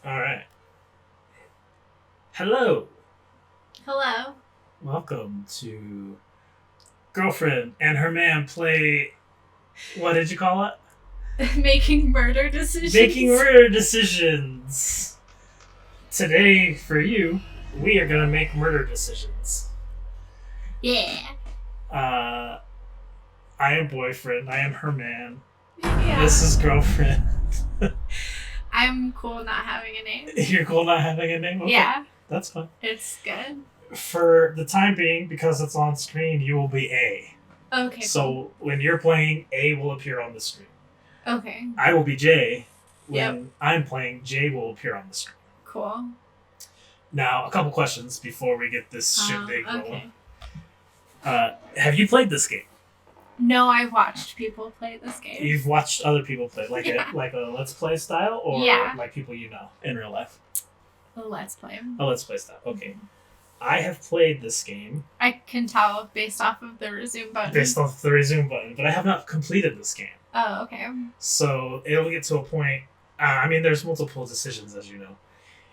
All right. Hello. Hello. Welcome to Girlfriend and Her Man Play. What did you call it? Making murder decisions. Making murder decisions. Today, for you, we are going to make murder decisions. Yeah. I am boyfriend. I am her man. Yeah. This is girlfriend. I'm cool not having a name. You're cool not having a name? Okay. Yeah. That's fine. It's good. For the time being, because it's on screen, you will be A. Okay. So when you're playing, A will appear on the screen. Okay. I will be J. When I'm playing, J will appear on the screen. Cool. Now, a couple questions before we get this shindig okay. rolling. Have you played this game? No, I've watched people play this game. You've watched other people play, like Yeah. a Let's Play style, or Yeah. like people you know in real life? Let's play. A Let's Play style. Okay. I have played this game I can tell based off of the resume button. based off the resume button, but I have not completed this game. Oh, okay. So it'll get to a point. There's multiple decisions, as you know.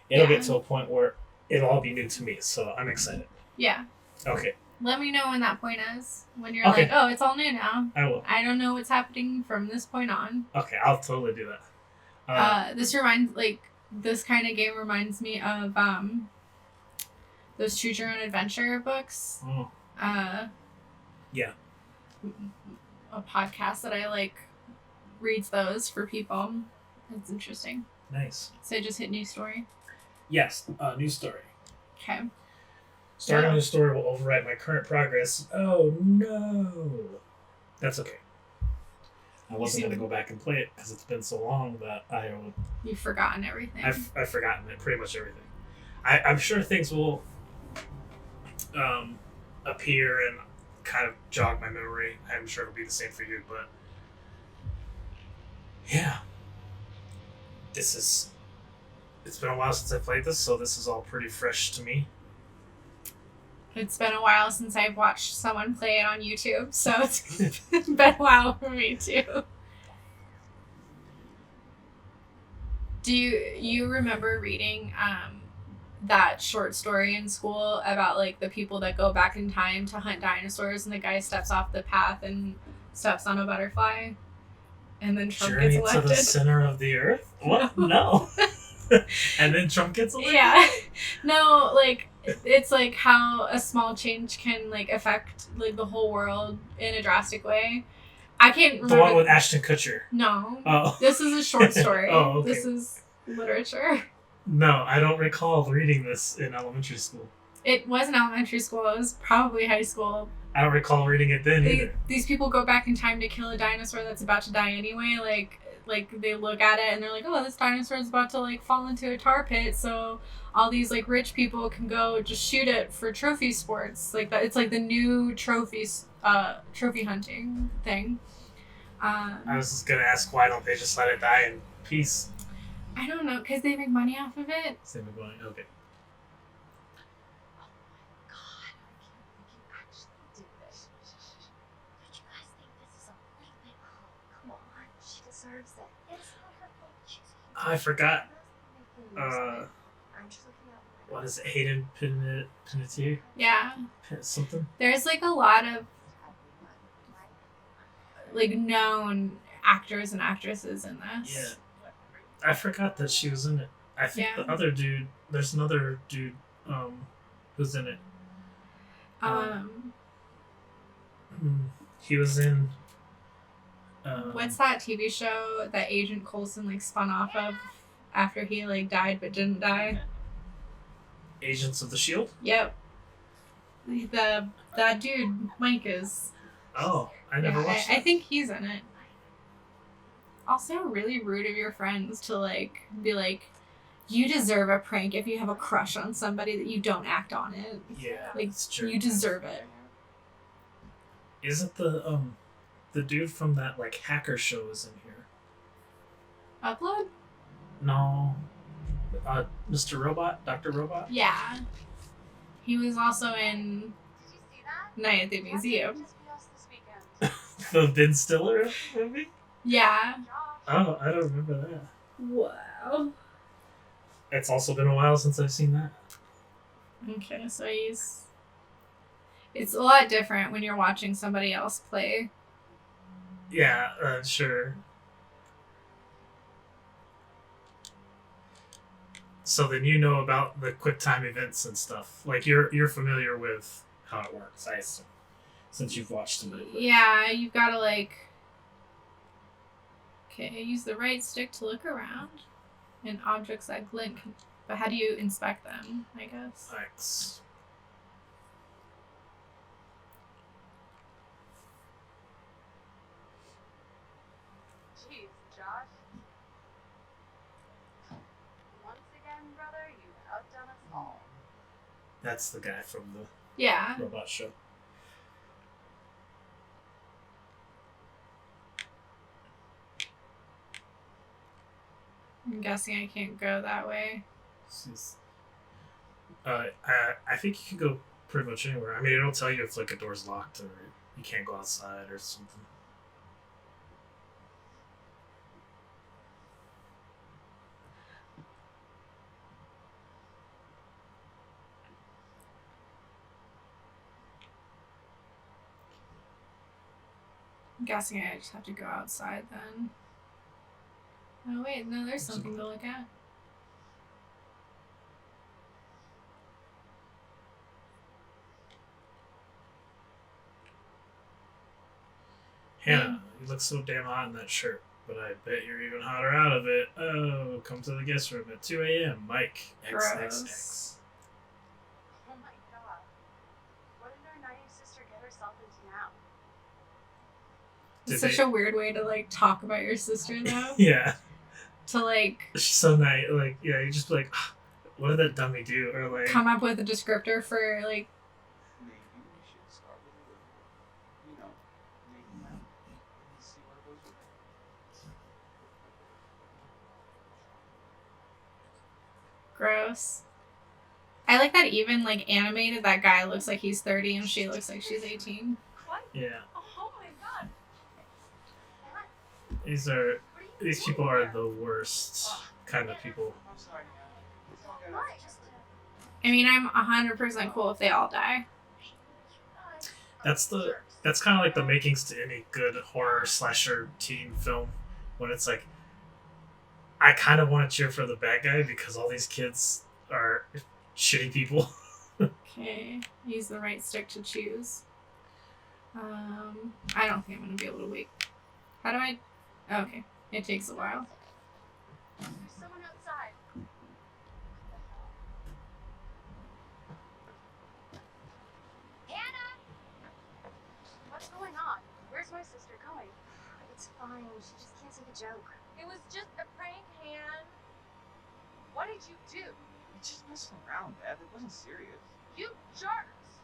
It'll get to a point where it'll all be new to me, so I'm excited. Yeah. Okay, Let me know when that point is. When you're Okay. like, oh, it's all new now. I will. I don't know what's happening from this point on. Okay, I'll totally do that. This kind of game reminds me of those Choose Your Own Adventure books. Oh, yeah. A podcast that I like reads those for people. It's interesting. Nice. So I just hit new story. Yes, new story. Okay. Starting Yeah. a new story will overwrite my current progress. Oh no. That's okay. I wasn't going to go back and play it because it's been so long that You've forgotten everything. I've forgotten it, pretty much everything. I'm sure things will appear and kind of jog my memory. I'm sure it'll be the same for you, but yeah, it's been a while since I played this, so this is all pretty fresh to me. It's been a while since I've watched someone play it on YouTube, so it's been a while for me too. Do you remember reading that short story in school about like the people that go back in time to hunt dinosaurs and the guy steps off the path and steps on a butterfly and then Trump Journey gets elected? to the center of the earth? What? No. And then Trump gets elected? Yeah. No, like it's like how a small change can like affect like the whole world in a drastic way. I can't remember. The one with Ashton Kutcher. No. Oh. This is a short story. Oh, okay. This is literature. No, I don't recall reading this in elementary school. It wasn't elementary school. It was probably high school. I don't recall reading it then either. These people go back in time to kill a dinosaur that's about to die anyway. Like they look at it and they're like, oh, this dinosaur is about to like fall into a tar pit. So all these like rich people can go just shoot it for trophy sports. Like that. It's like the new trophy hunting thing. I was just gonna ask, why don't they just let it die in peace? I don't know, because they make money off of it. Same with going, okay. God, we can actually do this. Don't you guys think this is a thing? Come on, she deserves it. It's not her fault. She's I forgot. I'm just looking at What is it? Hayden Panettiere? Yeah. Something? There's like a lot of like known actors and actresses in this. Yeah. I forgot that she was in it. I think Yeah. the other dude, there's another dude who's in it. He was in What's that TV show that Agent Coulson like spun off of after he like died but didn't die? Agents of the Shield? Yep. That dude Mike is. Oh, I never watched I that. think he's in it. Also, really rude of your friends to like be like, you deserve a prank if you have a crush on somebody that you don't act on it. Yeah, Like it's true. you deserve it. Isn't the dude from that like hacker show is in here? Upload? No. Mr. Robot? Dr. Robot? Yeah. He was also in Did you see that? Night at the Museum. Just be us this weekend. The Ben Stiller movie? Yeah. Oh, I don't remember that. Wow. It's also been a while since I've seen that. Okay, so it's a lot different when you're watching somebody else play. Yeah, sure. So then you know about the QuickTime events and stuff. Like you're familiar with how it works, I assume, since you've watched them. Yeah, you've got to like. Okay, use the right stick to look around, and objects that glint. But how do you inspect them? I guess. X. Jeez, Josh. Once again, brother, you've outdone us all. That's the guy from the Yeah. robot show. I'm guessing I can't go that way. I think you can go pretty much anywhere. I mean, it'll tell you if like a door's locked or you can't go outside or something. I'm guessing I just have to go outside then. Oh wait, no, there's something to look at. Hannah, you look so damn hot in that shirt, but I bet you're even hotter out of it. Oh, come to the guest room at 2 a.m. Mike XXX. Gross. Oh my god. What did our naive sister get herself into now? It's Did such they- a weird way to like talk about your sister though. Yeah, To like she's so nice. Like, yeah, you just be like, "Ah, what did that dummy do? Or like, come up with a descriptor for like Maybe we should start with a little, you know, making out and see where it goes with it. gross. I like that even like animated that guy looks like he's 30 and she looks like she's 18. What? yeah, Oh my god. these people are the worst kind of people. I'm sorry, man. It's all good. What? I mean, I'm 100% cool if they all die. That's kind of like the makings to any good horror slasher teen film, when it's like, I kind of want to cheer for the bad guy because all these kids are shitty people. Okay, use the right stick to choose. I don't think I'm gonna be able to wait. How do I? Oh, okay, it takes a while. There's someone outside. Hannah! What's going on? Where's my sister going? It's fine. She just can't take a joke. It was just a prank, Han. What did you do? It's just messing around, Beth. It wasn't serious. You jerks!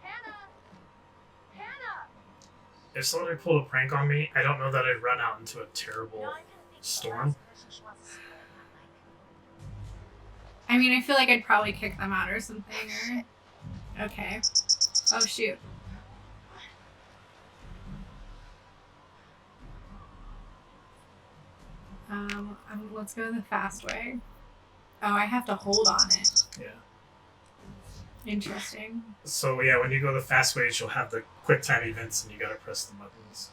Hannah! Hannah! If somebody pulled a prank on me, I don't know that I'd run out into a You terrible know, I kind of think she's the storm. last person she wants to see in her life. I mean, I feel like I'd probably kick them out or something. Or okay. Oh shoot. Let's go the fast way. Oh, I have to hold on it. Yeah. Interesting. So yeah, when you go the fast ways, you'll have the quick time events, and you gotta press the buttons.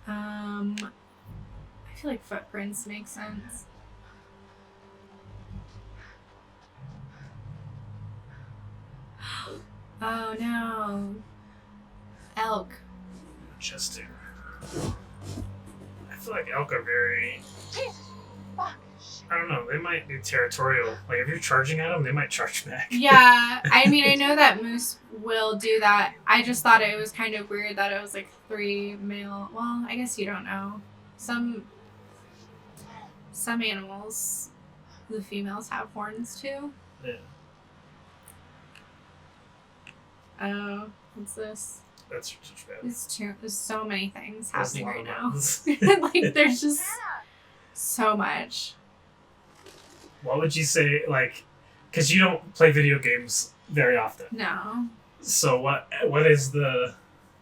I feel like footprints make sense. Oh no. Elk. Majestic. I feel like elk are very. Jesus! Fuck! Shit. I don't know. They might be territorial. Like if you're charging at them, they might charge back. Yeah, I mean, I know that moose will do that. I just thought it was kind of weird that it was like 3 male. Well, I guess you don't know. Some animals, the females have horns too. Yeah. Oh, what's this? That's just bad. There's so many things There's a happening lot right of now. buttons. Like there's just Hannah! so much. What would you say, like, because you don't play video games very often. No. So what is the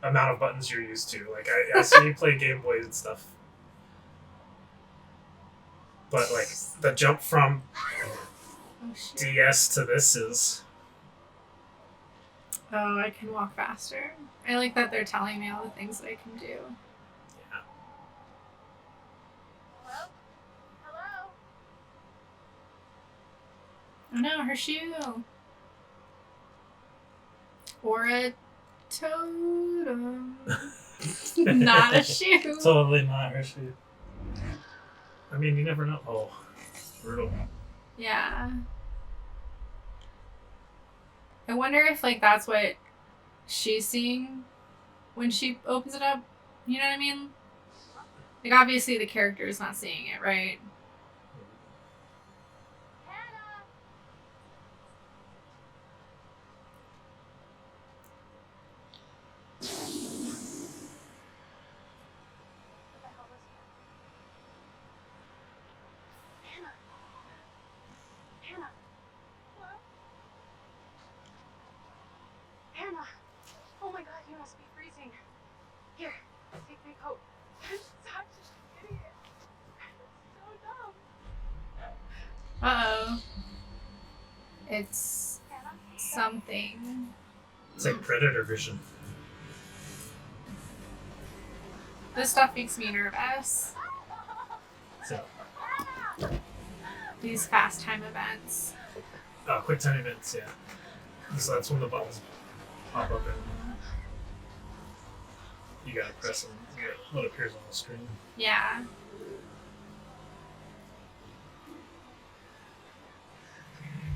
amount of buttons you're used to. Like I see you play Game Boy and stuff, but like the jump from Oh shit. DS to this is Oh, I can walk faster. I like that they're telling me all the things that I can do. yeah. Hello? Hello? Oh no, her shoe. Or a totem. Not a shoe. Totally not her shoe. I mean, you never know. Oh, brutal. Yeah. I wonder if like that's what she's seeing when she opens it up. You know what I mean? Like obviously the character is not seeing it, right? Hannah! What the hell was that? Hannah! Hannah! What? Hannah! Oh my god, you must be freezing. Here, take my coat. I'm such an idiot. So dumb. Uh-oh. It's Hannah? something. It's like Predator vision. This stuff makes me nervous. So, These fast time events. quick time events, yeah. So that's when the buttons pop up and you gotta press them. You get what appears on the screen. Yeah.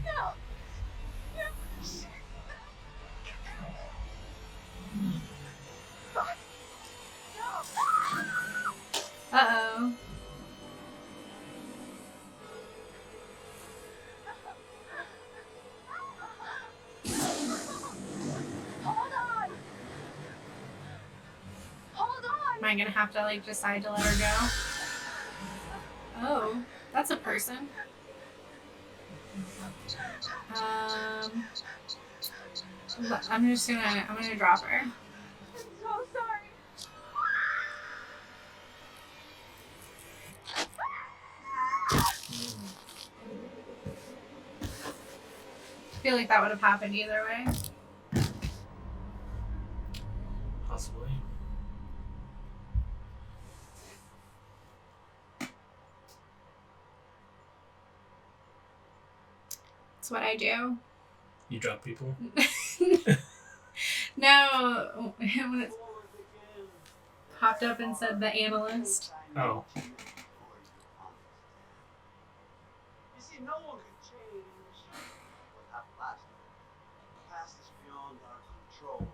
No! Uh-oh. Hold on! Hold on! Am I gonna have to like decide to let her go? Oh, that's a person. I'm gonna drop her. I'm so sorry. I feel like that would have happened either way. Possibly. That's what I do. You drop people. No, when it popped up and said the analyst. Oh. You see, no one can change what happened last night. The past is beyond our control.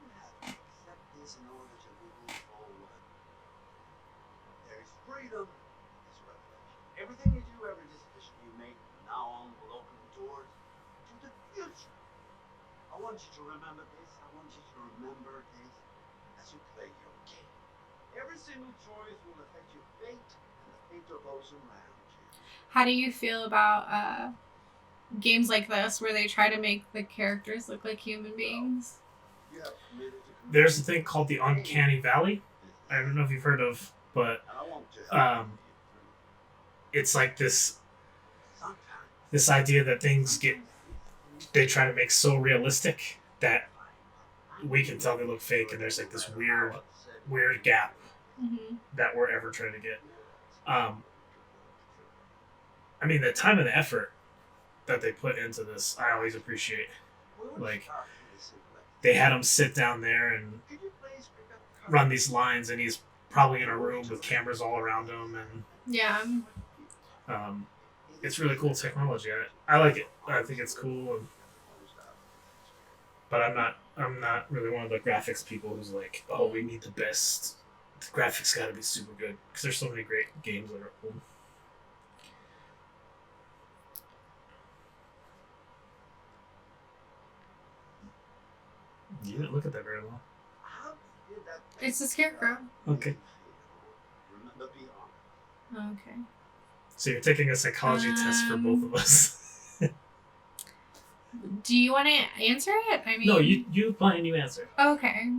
We have to accept this in order to move forward. There is freedom in this revelation. Everything you do, every decision you make from now on will open doors to the future. I want you to remember this. I want you to remember this as you play your game. Every single choice will affect your fate and the fate of those around you. How do you feel about games like this where they try to make the characters look like human beings? You have committed to There's a thing called the Uncanny Valley. I don't know if you've heard of, but And I want to it's like this sometimes idea that things they try to make so realistic that we can tell they look fake, and there's like this weird gap Mm-hmm. that we're ever trying to get. I mean, the time and the effort that they put into this, I always appreciate. Like, they had him sit down there and run these lines, and he's probably in a room with cameras all around him, and Yeah. it's really cool technology. I like it. I think it's cool, but I'm not really one of the graphics people who's like, oh, we need the best. The graphics got to be super good because there's so many great games that are cool. You didn't look at that very well. It's a scarecrow. Okay. Remember, be honest. Okay. So you're taking a psychology test for both of us. Do you want to answer it? I mean, No, you apply and you answer. Okay.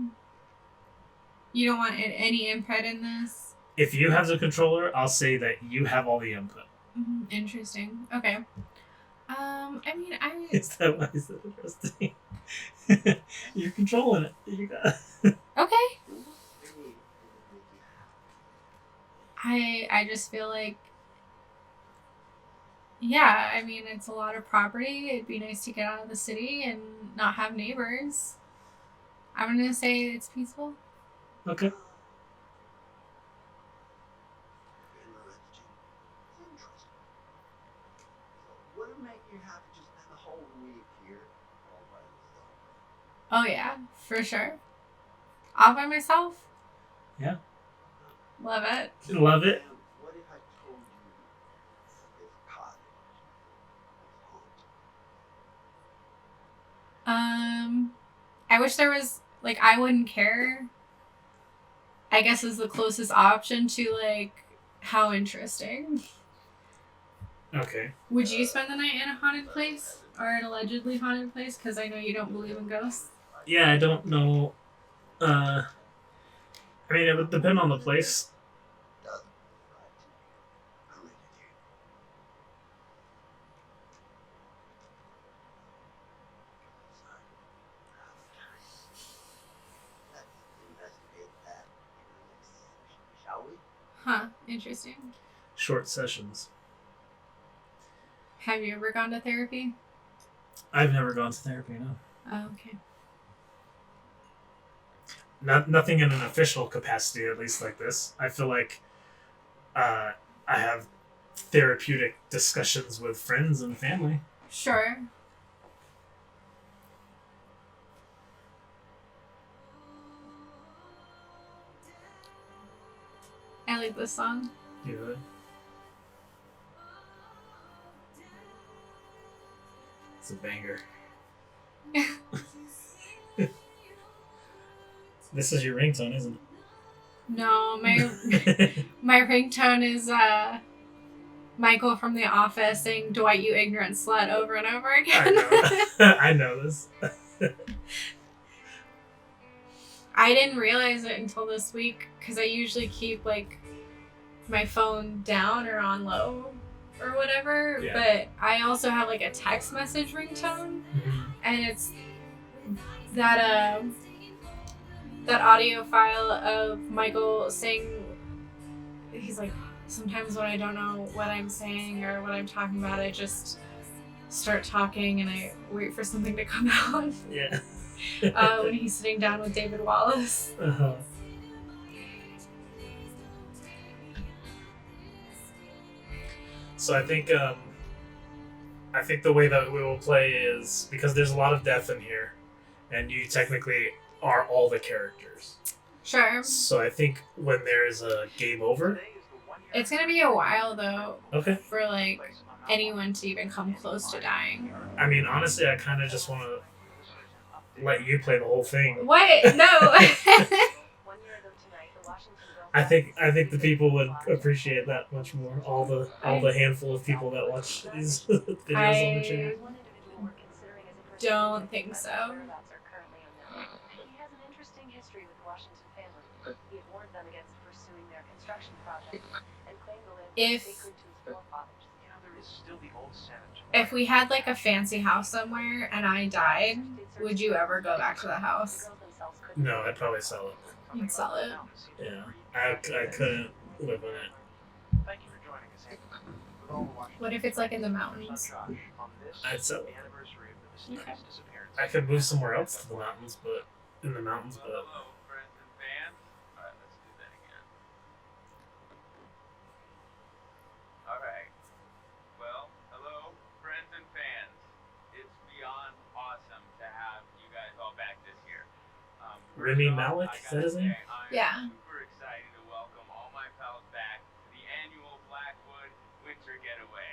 You don't want any input in this? If you have the controller, I'll say that you have all the input. Interesting. Okay. I mean, Is that why is that interesting? You're controlling it. You got. Okay. What would make you happy? I just feel like, yeah, I mean, it's a lot of property. It'd be nice to get out of the city and not have neighbors. I'm gonna say it's peaceful. Okay. Interesting. Interesting. So, would it make you happy to spend the whole week here all by yourself? Oh yeah, for sure. All by myself. Yeah. Love it. Love it. And what if I told you this cottage was haunted? I wish there was like I wouldn't care. I guess is the closest option to like how interesting. Okay. Would you spend the night in a haunted place or an allegedly haunted place? Because I know you don't believe in ghosts. Yeah, I don't know. I mean, it would depend on the place. Doesn't right to you. I really do. Let's investigate that in the next session, shall we? Huh? Interesting. Short sessions. Have you ever gone to therapy? I've never gone to therapy. No. Oh, okay. Nothing in an official capacity, at least like this. I feel like I have therapeutic discussions with friends and family. Sure. I like this song. You know? It's a banger. This is your ringtone, isn't No, my it? my ringtone is Michael from The Office saying "Dwight, you ignorant slut" over and over I again. know. I know this. I didn't realize it until this week because I usually keep like my phone down or on low or whatever. Yeah. But I also have like a text message ringtone, and it's that that audio file of Michael saying, he's like, sometimes when I don't know what I'm saying or what I'm talking about, I just start talking and I wait for something to come out. Yeah. When he's sitting down with David Wallace. Uh-huh. So I think the way that we will play is because there's a lot of death in here, and you technically are all the characters. Sure. So I think when there is a game over, It's gonna be a while though okay. for like anyone to even come close to dying. I mean, honestly, I kind of just want to let you play the whole thing. What? No. I think the people would appreciate that much more. All the handful of people that watch these videos on the channel. Don't think so. He has an interesting history with the Washington family. He had warned them against pursuing their construction project and claimed the land If- was sacred to his forefathers. You know, there is still the old cemetery. If we had like a fancy house somewhere and I died, would you ever go back to the house? The girls themselves couldn't. No, I'd probably sell it. You'd sell it. Yeah, I couldn't live in it. Thank you for joining us. With all the Washington What if it's like in the mountains? Josh, on this, I'd sell the it. anniversary of the mysterious disappearance. I could move somewhere else to the mountains, but in the mountains, but Hello, friends and fans. Alright, let's do that again. Alright. Well, hello, friends and fans. It's beyond awesome to have you guys all back this year. Remy first off, Malek, I is that gotta his name? say, I'm Yeah. super excited to welcome all my pals back to the annual Blackwood Winter Getaway.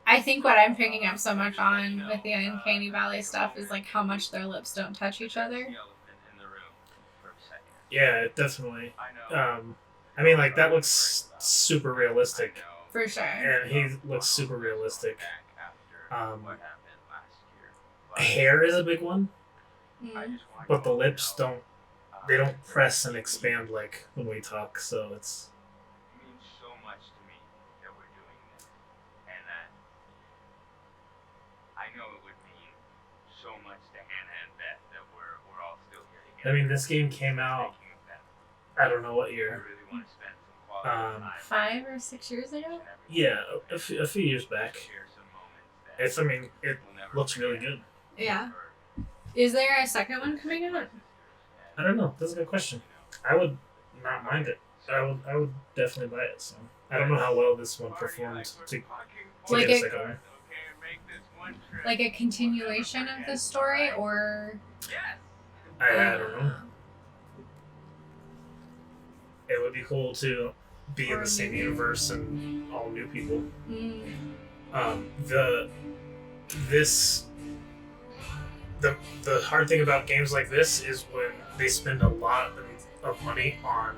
I think what I'm picking up so much on with the Uncanny Valley stuff is like how much their lips don't touch each other. The elephant in the room for a second. yeah, definitely. I know. I mean, like that looks super realistic, I know. For sure. and he looks super realistic. Back after Um, what happened last year. But Hair is a big one, Mm. I just wanna but the go lips now. don't they don't press and expand like when we talk, so it's It means so much to me that we're doing this, and that I know it would mean so much to Hannah and Beth that we're all still here I together. mean this game came out Thinking of them. I don't know what I year. really want to spend some quality time. 5 or 6 years ago. Yeah, a few years back. Share some moments that It's I mean it we'll never looks really forget. good. Yeah. Is there a second one coming out? I don't know. That's a good question. I would not mind it. I would definitely buy it. So I don't know how well this one performed to Like get a it- second one. Like a continuation of the story, or I don't know. It would be cool to be in Or the same new. universe and all new people. Mm, The hard thing about games like this is when they spend a lot of money on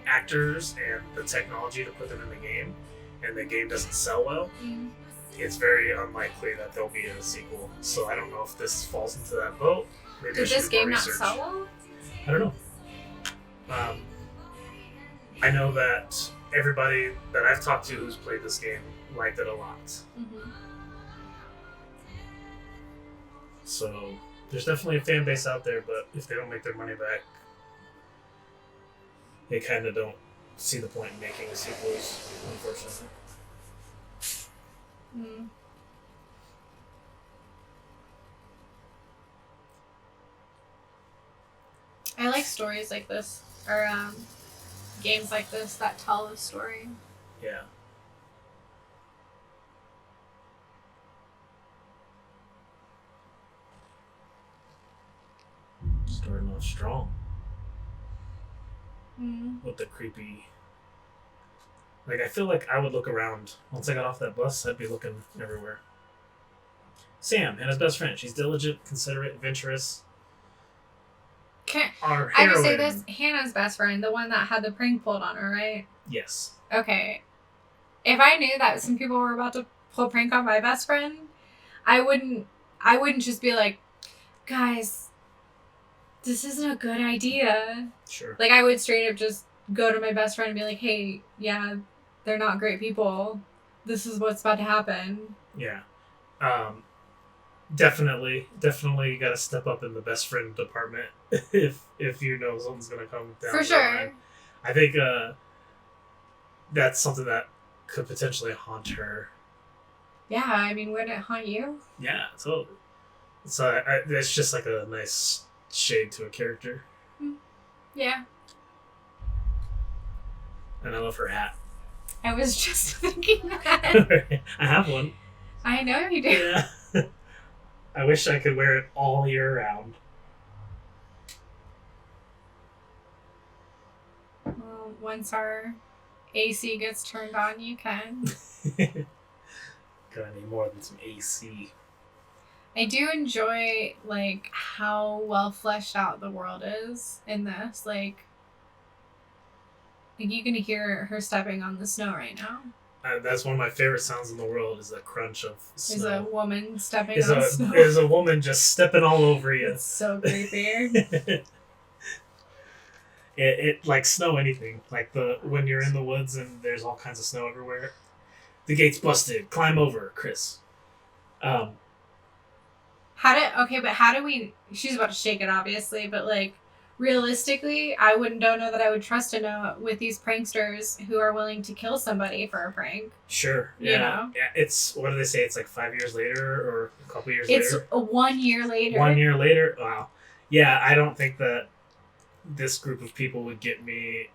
actors and the technology to put them in the game, and the game doesn't sell well. mm. It's very unlikely that there'll be a sequel. So I don't know if this falls into that boat. Maybe I Did should this do more game not research. sell well? I don't know. I know that everybody that I've talked to who's played this game liked it a lot. Mm-hmm. So there's definitely a fan base out there, but if they don't make their money back, they kind of don't see the point in making sequels, unfortunately. Mm. I like stories like this, or games like this that tell a story. Yeah. Starting off strong Mm. with the creepy. Like, I feel like I would look around. Once I got off that bus, I'd be looking everywhere. Sam, Hannah's best friend. She's diligent, considerate, adventurous. Can Our I heroine. just say this? Hannah's best friend, the one that had the prank pulled on her, right? Yes. Okay. If I knew that some people were about to pull a prank on my best friend, I wouldn't just be like, guys, this isn't a good idea. Sure. Like, I would straight up just go to my best friend and be like, hey, yeah, they're not great people. This is what's about to happen. Yeah. Definitely you got to step up in the best friend department if you know something's gonna come down. For the sure. line. I think that's something that could potentially haunt her. Yeah, I mean, would it haunt you? Yeah, totally. So it's just like a nice shade to a character, Yeah. and I love her hat. I was just thinking that. I have one. I know you do. Yeah. I wish I could wear it all year round. Well, once our AC gets turned on, you can. Gonna need more than some AC. I do enjoy, like, how well fleshed out the world is in this. Like you can hear her stepping on the snow right now. That's one of my favorite sounds in the world. Is the crunch of There's snow. a woman stepping Is on a snow. is a woman just stepping all over you. It's so creepy. it like snow anything like when you're in the woods and there's all kinds of snow everywhere. The gate's busted. Climb over, Chris. How do we? She's about to shake it, obviously, but like realistically, I don't know that I would trust a note with these pranksters who are willing to kill somebody for a prank. Sure. You Yeah. know? Yeah. It's what do they say? It's like 5 years later or a couple years It's later. 1 year later. 1 year later. Wow. Yeah. I don't think that this group of people would get me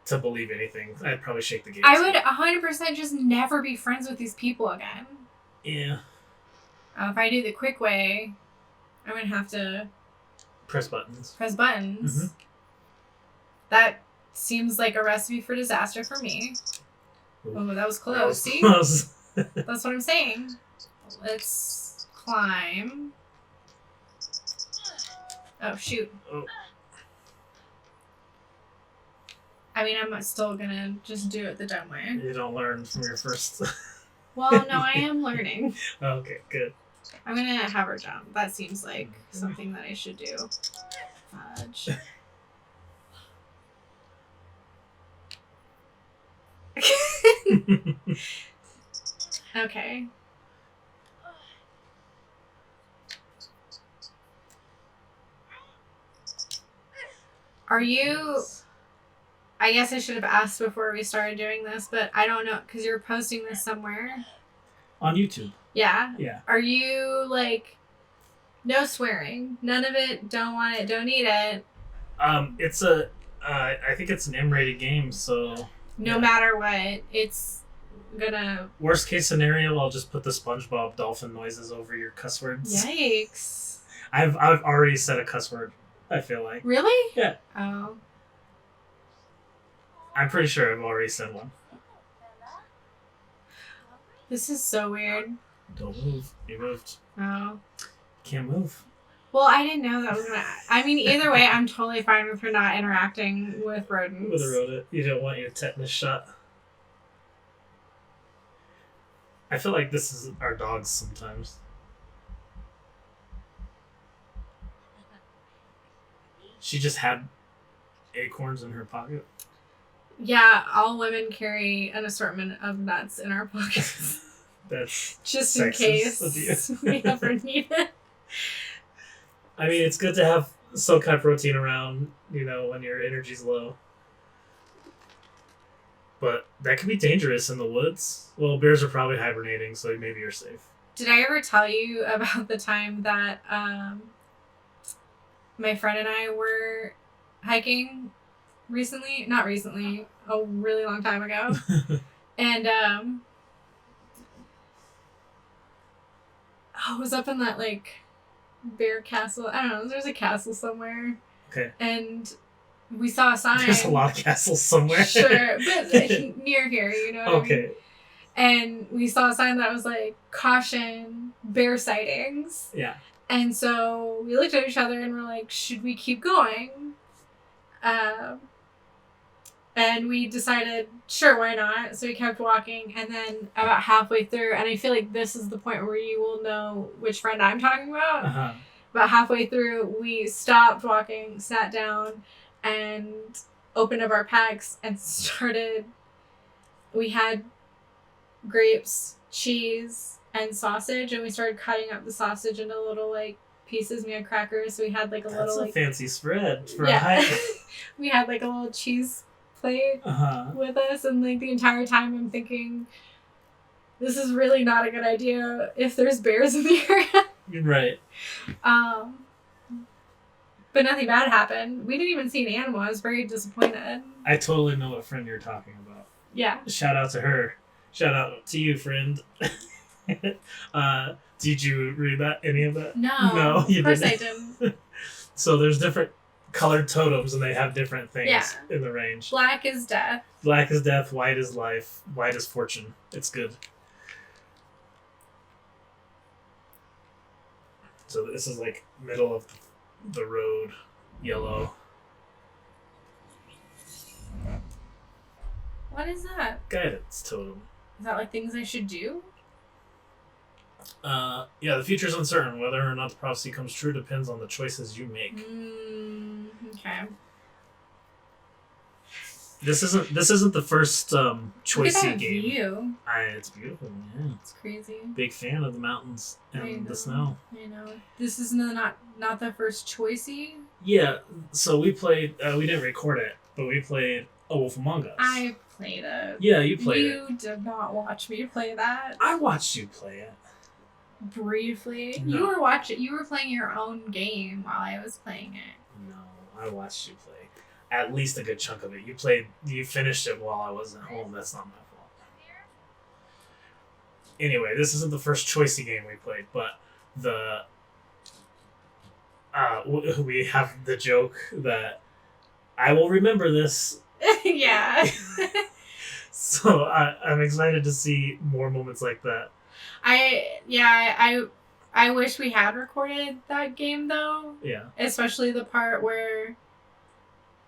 to believe anything. I'd probably shake the gates. I would 100% just never be friends with these people again. Yeah. If I do the quick way, I'm gonna have to Press buttons. press buttons. Mhm. That seems like a recipe for disaster for me. Ooh. Oh, that was close. That was See? close. That's what I'm saying. Let's climb. Oh, shoot. Oh. I mean, I'm still gonna just do it the dumb way. You don't learn from your first. Well, no, I am learning. Okay, good. I'm gonna have her jump. That seems like something that I should do. Fudge. Okay. Are you... I guess I should have asked before we started doing this, but I don't know, because you're posting this somewhere. On YouTube. Yeah? Yeah. Are you, like... No swearing. None of it. Don't want it. Don't need it. It's a... I think it's an M-rated game, so... No Yeah. matter what, it's gonna... Worst case scenario, I'll just put the SpongeBob dolphin noises over your cuss words. Yikes. I've already said a cuss word, I feel like. Really? Yeah. Oh. I'm pretty sure I've already said one. This is so weird. Don't move. You moved. Oh. Can't move. Well, I didn't know that was gonna... I mean, either way, I'm totally fine with her not interacting with rodents. With a rodent. You don't want your tetanus shot. I feel like this is our dogs sometimes. She just had acorns in her pocket. Yeah, all women carry an assortment of nuts in our pockets. That's Just in sexist of case you. we ever need it. I mean, it's good to have some kind of protein around, when your energy's low. But that can be dangerous in the woods. Well, bears are probably hibernating, so maybe you're safe. Did I ever tell you about the time that my friend and I were hiking recently? Not recently, a really long time ago. And I was up in that, like, bear castle. I don't know, there's a castle somewhere. Okay. And we saw a sign. There's a lot of castles somewhere. Sure, but near here, you know what I mean? Okay. And we saw a sign that was like, caution, bear sightings. Yeah. And so we looked at each other and we're like, should we keep going? And we decided, sure, why not? So we kept walking, and then about halfway through, and I feel like this is the point where you will know which friend I'm talking about. Uh-huh. About halfway through, we stopped walking, sat down, and opened up our packs and started... We had grapes, cheese, and sausage, and we started cutting up the sausage into little, like, pieces. We had crackers, so we had, like, a That's little, a like... fancy spread for a hike. We had, like, a little cheese plate Uh-huh. with us, and, like, the entire time I'm thinking, this is really not a good idea if there's bears in the area. You're right. But nothing bad happened. We didn't even see an animal. I was very disappointed. I totally know what friend you're talking about. Yeah. Shout out to her. Shout out to you, friend. Did you read any of that? No. You of course didn't. I didn't. So there's different colored totems, and they have different things Yeah. in the range. Black is death. Black is death, white is life, white is fortune. It's good. So this is like middle of the road, yellow. What is that? Guidance totem. Is that like things I should do? Yeah, the future is uncertain. Whether or not the prophecy comes true depends on the choices you make. Okay. This isn't the first Look at choicey that game. view. It's beautiful, yeah. It's crazy. Big fan of the mountains I and know. the snow. I know. This is not the first choicey. Yeah, so we played. We didn't record it, but we played A Wolf Among Us. I played it. Yeah, you played it. You did not watch me play that. I watched you play it. Briefly. No. You were playing your own game while I was playing it. No, I watched you play at least a good chunk of it. You finished it while I wasn't home. That's not my fault. Anyway, this isn't the first choicey game we played, but we have the joke that I will remember this. Yeah. So I'm excited to see more moments like that. I wish we had recorded that game though. Yeah. Especially the part where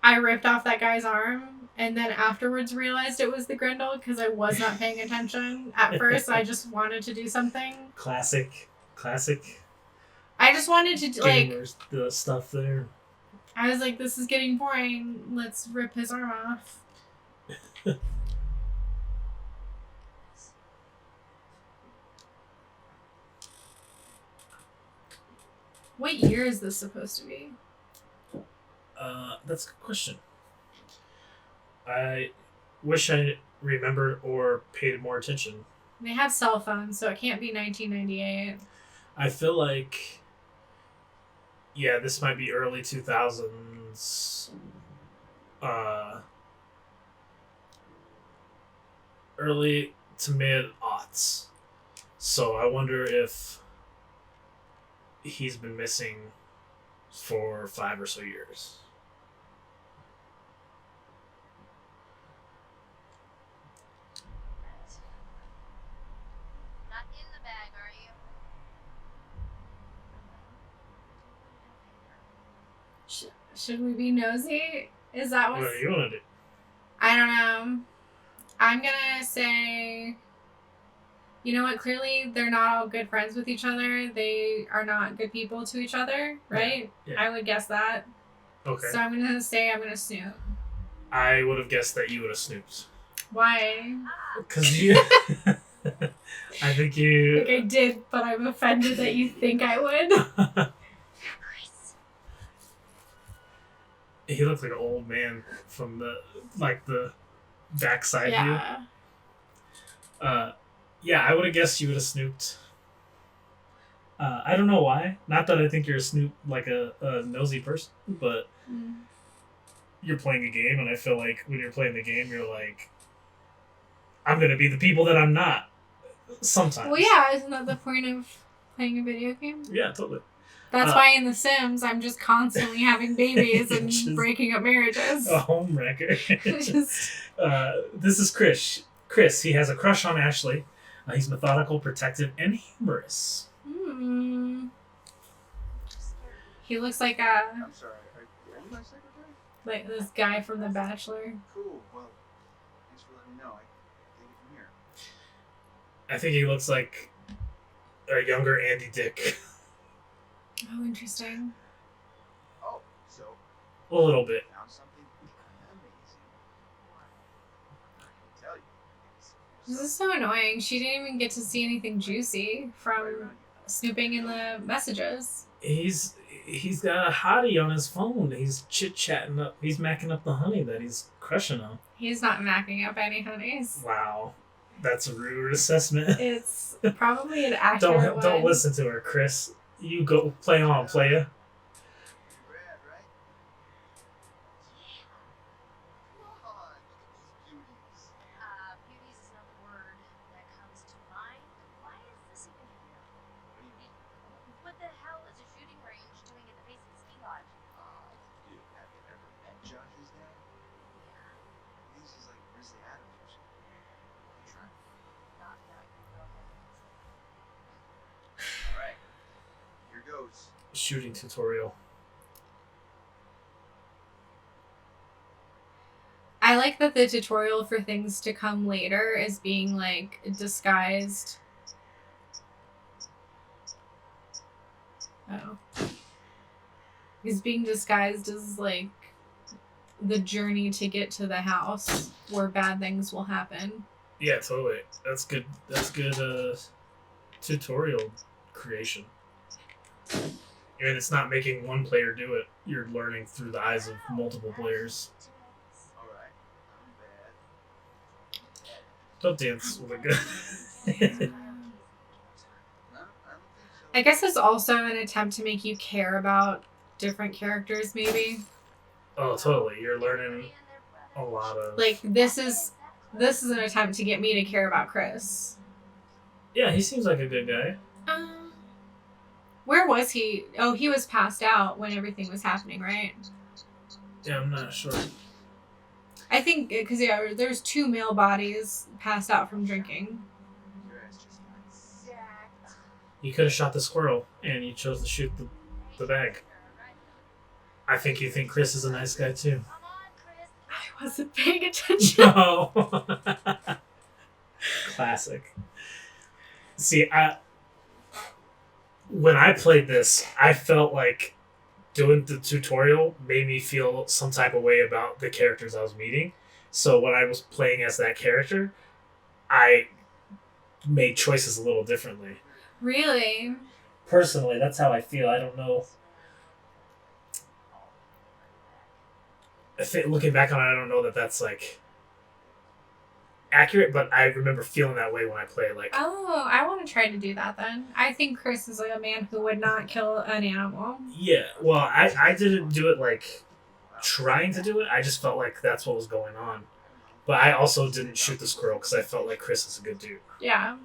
I ripped off that guy's arm and then afterwards realized it was the Grendel because I was not paying attention at first. I just wanted to do something. Classic. I just wanted to Gamers, the stuff there. I was like, this is getting boring. Let's rip his arm off. What year is this supposed to be? That's a good question. I wish I remembered or paid more attention. They have cell phones, so it can't be 1998. I feel like, yeah, this might be early 2000s. Early to mid aughts. So I wonder if he's been missing for 5 or so years. Not in the bag, are you? Should we be nosy? Is that What what's... do you want to do? I don't know. I'm gonna say... You know what? Clearly, they're not all good friends with each other. They are not good people to each other, right? Yeah. I would guess that. Okay. So I'm gonna say I'm gonna snoop. I would have guessed that you would have snooped. Why? Because you... I think you... Like I did, but I'm offended that you think I would. Chris. He looked like an old man from the backside Yeah. view. Yeah, I would have guessed you would have snooped. I don't know why. Not that I think you're a snoop, like a nosy person, but you're playing a game, and I feel like when you're playing the game, you're like, I'm gonna be the people that I'm not. Sometimes. Well, yeah, isn't that the point of playing a video game? Yeah, totally. That's why in The Sims, I'm just constantly having babies and Just- breaking up marriages. A home wrecker. Just- This is Chris. Chris, he has a crush on Ashley. He's methodical, protective, and humorous. He looks like I'm sorry. Are you my secretary? like this guy from The Bachelor. Cool. Well, thanks for letting me know. I can take it from here. I think he looks like a younger Andy Dick. Oh, interesting. Oh, so A little bit. found something amazing. I can tell you. This is so annoying. She didn't even get to see anything juicy from snooping in the messages. He's got a hottie on his phone. He's chit-chatting up. He's macking up the honey that he's crushing on. He's not macking up any honeys. Wow. That's a rude assessment. It's probably an accurate one. Don't listen to her, Chris. You go play on, playa. Rad, right? Yeah. Come on, look at these beauties. Beauties is not the word that comes to mind. Why is this even here? What do you mean? What the hell is a shooting range doing at the base of the ski lodge? Dude, have you ever met Josh's dad? Yeah, He thinks he's like Grizzly Adams or something. I'm trying. not your girlfriend. Alright. Here goes. Shooting tutorial. I like that the tutorial for things to come later is being like disguised. Oh. Is being disguised as like the journey to get to the house where bad things will happen. Yeah, totally. That's good. That's good tutorial creation. And it's not making one player do it. You're learning through the eyes of multiple players. Alright. I'm bad. Don't dance with a gun. No, I don't think so. I guess it's also an attempt to make you care about different characters, maybe. Oh, totally. You're learning a lot of... Like this is an attempt to get me to care about Chris. Yeah, he seems like a good guy. Where was he? Oh, he was passed out when everything was happening, right? Yeah, I'm not sure. I think because there's 2 male bodies passed out from drinking. Your ass just got sacked. You could have shot the squirrel, and you chose to shoot the bag. I think you think Chris is a nice guy, too. Come on, Chris. I wasn't paying attention. No. Classic. See, when I played this, I felt like doing the tutorial made me feel some type of way about the characters I was meeting. So when I was playing as that character, I made choices a little differently. Really? Personally, that's how I feel. I don't know. Looking back on it, I don't know that that's like accurate, but I remember feeling that way when I play. Like, Oh, I want to try to do that then. I think Chris is like a man who would not kill an animal. yeah, well, I didn't do it like trying to do it. I just felt like that's what was going on. But I also didn't shoot the squirrel because I felt like Chris is a good dude. Yeah.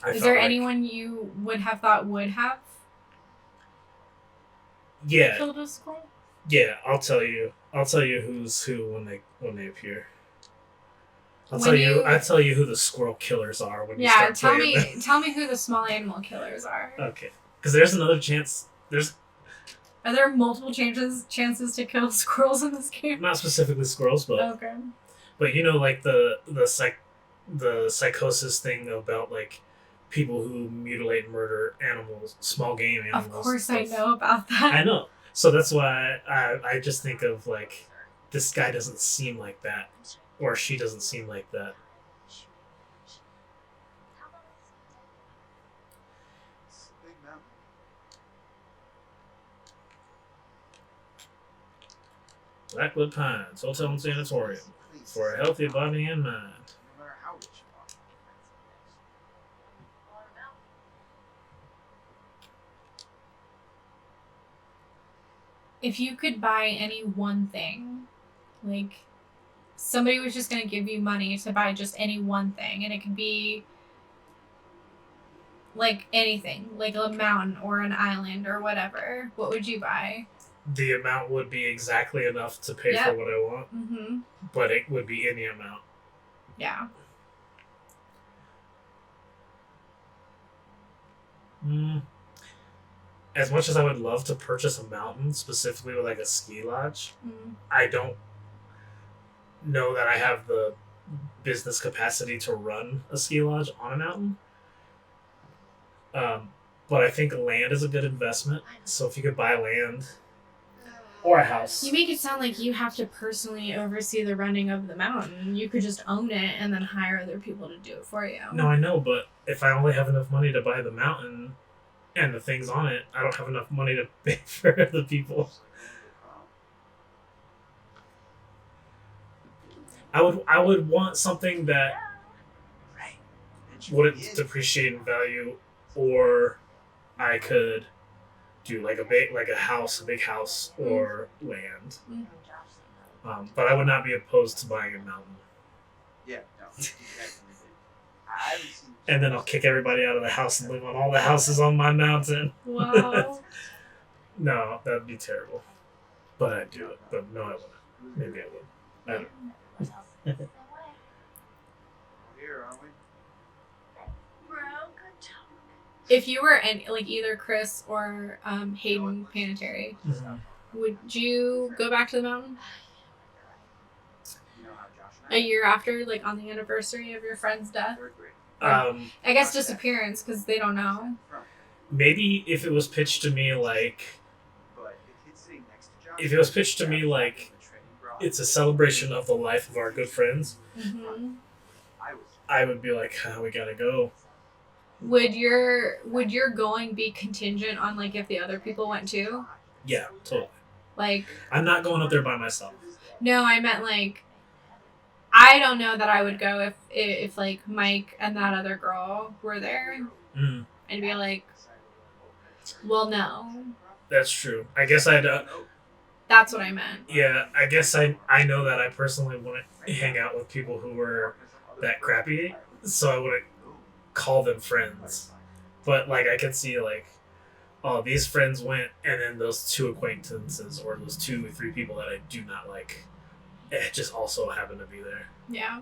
I Is felt there like- anyone you would have thought would have Yeah, killed a squirrel? yeah. I'll tell you who's who when they appear. I'll When tell you. you- I'll tell you who the squirrel killers are when you Yeah, start tell playing. me tell me who the small animal killers are. Okay, because there's another chance. There's Are there multiple chances to kill squirrels in this game? not specifically squirrels, but Okay. but you know, like the psychosis thing about like people who mutilate and murder animals, small game animals. Of course I stuff. know about that. I know. So that's why I just think of like this guy doesn't seem like that, or she doesn't seem like that. It's a big mountain. Blackwood Pines Hotel and Sanatorium for a healthy body and mind. No matter how rich you are. If you could buy any one thing, like somebody was just going to give you money to buy just any one thing, and it could be like anything, like a mountain or an island or whatever, what would you buy? The amount would be exactly enough to pay for Yep. what I want, Mm-hmm. but it would be any amount. Yeah. As much as I would love to purchase a mountain, specifically with like a ski lodge, Mm. I don't know that I have the business capacity to run a ski lodge on a mountain. But I think land is a good investment. So if you could buy land or a house, You make it sound like you have to personally oversee the running of the mountain. You could just own it and then hire other people to do it for you. no, I know, but if I only have enough money to buy the mountain and the things on it, I don't have enough money to pay for the people. I would want something that wouldn't depreciate in value, or I could do like a big a big house or land. But I would not be opposed to buying a mountain. Yeah, no. I haven't seen And then I'll kick everybody out of the house and live on all the houses on my mountain. Wow. No, that'd be terrible. But I'd do it. But no, I wouldn't. Maybe I would. I don't know. We're here, aren't we? Bro, good job. If you were either Chris or Hayden Panettiere, Mhm. would you go back to the mountain You know how Josh and a year after, like on the anniversary of your friend's death? Third grade. I guess disappearance because they don't know. Maybe if it was pitched to me like But if he's sitting next to Josh, If it was pitched to me like it's a celebration of the life of our good friends, Mm-hmm. I would be like, we gotta go. Would your going be contingent on like if the other people went too? Yeah, totally. Like, I'm not going up there by myself. no, I meant like I don't know that I would go if like Mike and that other girl were there. Mm, I'd be like, well, no. that's true. I guess I'd. That's what I meant. Yeah, I guess I know that I personally wouldn't hang out with people who were that crappy, so I wouldn't call them friends. But like I could see like, oh, these friends went, and then those two acquaintances or those 2 or 3 people that I do not like, just also happen to be there. Yeah.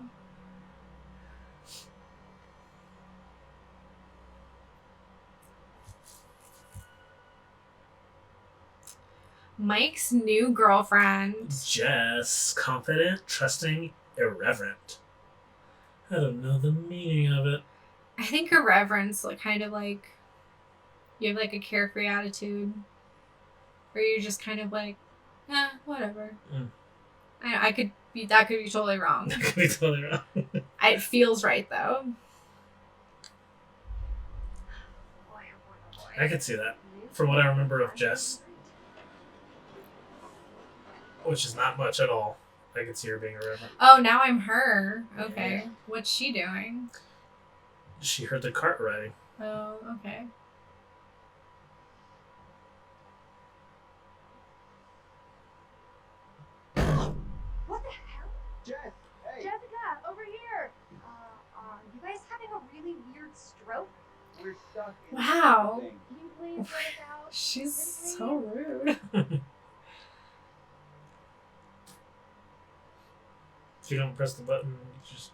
Mike's new girlfriend. Jess, confident, trusting, irreverent. I don't know the meaning of it. I think irreverence, like kind of like you have like a carefree attitude, where you're just kind of like, whatever. Mm. I could be that could be totally wrong. That could be totally wrong. It feels right though. I could see that. From what I remember of Jess, which is not much at all, I could see her being a reverend. Oh, now I'm her. Okay. What's she doing? She heard the cart riding. Oh, okay. What the hell? Jess, hey. Jessica, over here. You guys having a really weird stroke? We're stuck in Wow. this thing. Can you please let us out? She's so rude. If you don't press the button, you just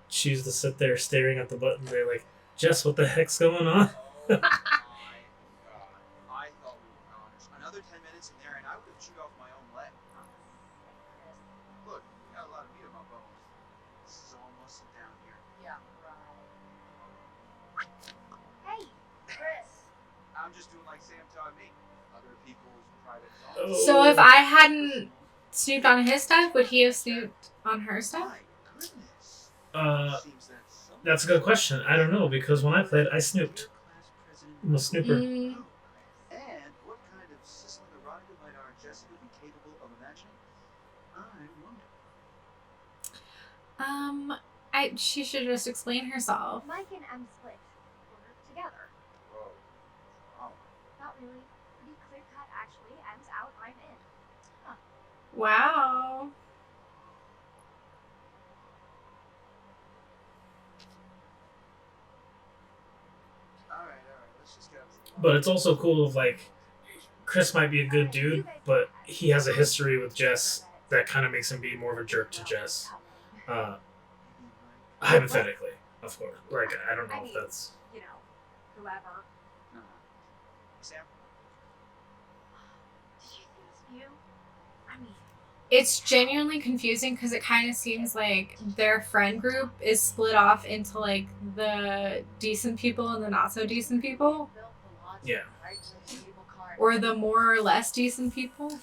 choose to sit there staring at the button. They're like, Jess, what the heck's going on? Oh my god. I thought we were honest. Another 10 minutes in there and I would have chewed off my own leg. Look, we got a lot of meat on my bones. This is all muscle down here. Yeah, right. Hey, Chris. I'm just doing like Sam taught me. Other people's private Oh. thoughts. So if I hadn't snooped on his stuff, would he have snooped on her stuff? My goodness. Seems that some That's a good question. I don't know, because when I played, I snooped. class president I'm a snooper. Mm, And what kind of sizzling erotica might our Jessica be capable of imagining? I wonder. she should just explain herself. Mike and M split. We're together. Whoa. Oh. Not really. Pretty clear cut, actually. M's out, I'm in. Wow. Alright. Let's just get up to the But it's also cool of like, Chris might be a good dude, but he has a history with Jess that kind of makes him be more of a jerk to Jess. Hypothetically, of course. Like, I don't know if that's... You know, whoever. Sam? Did you see this view? I mean, It's genuinely confusing because it kind of seems like their friend group is split off into like the decent people and the not so decent people, Yeah. or the more or less decent people.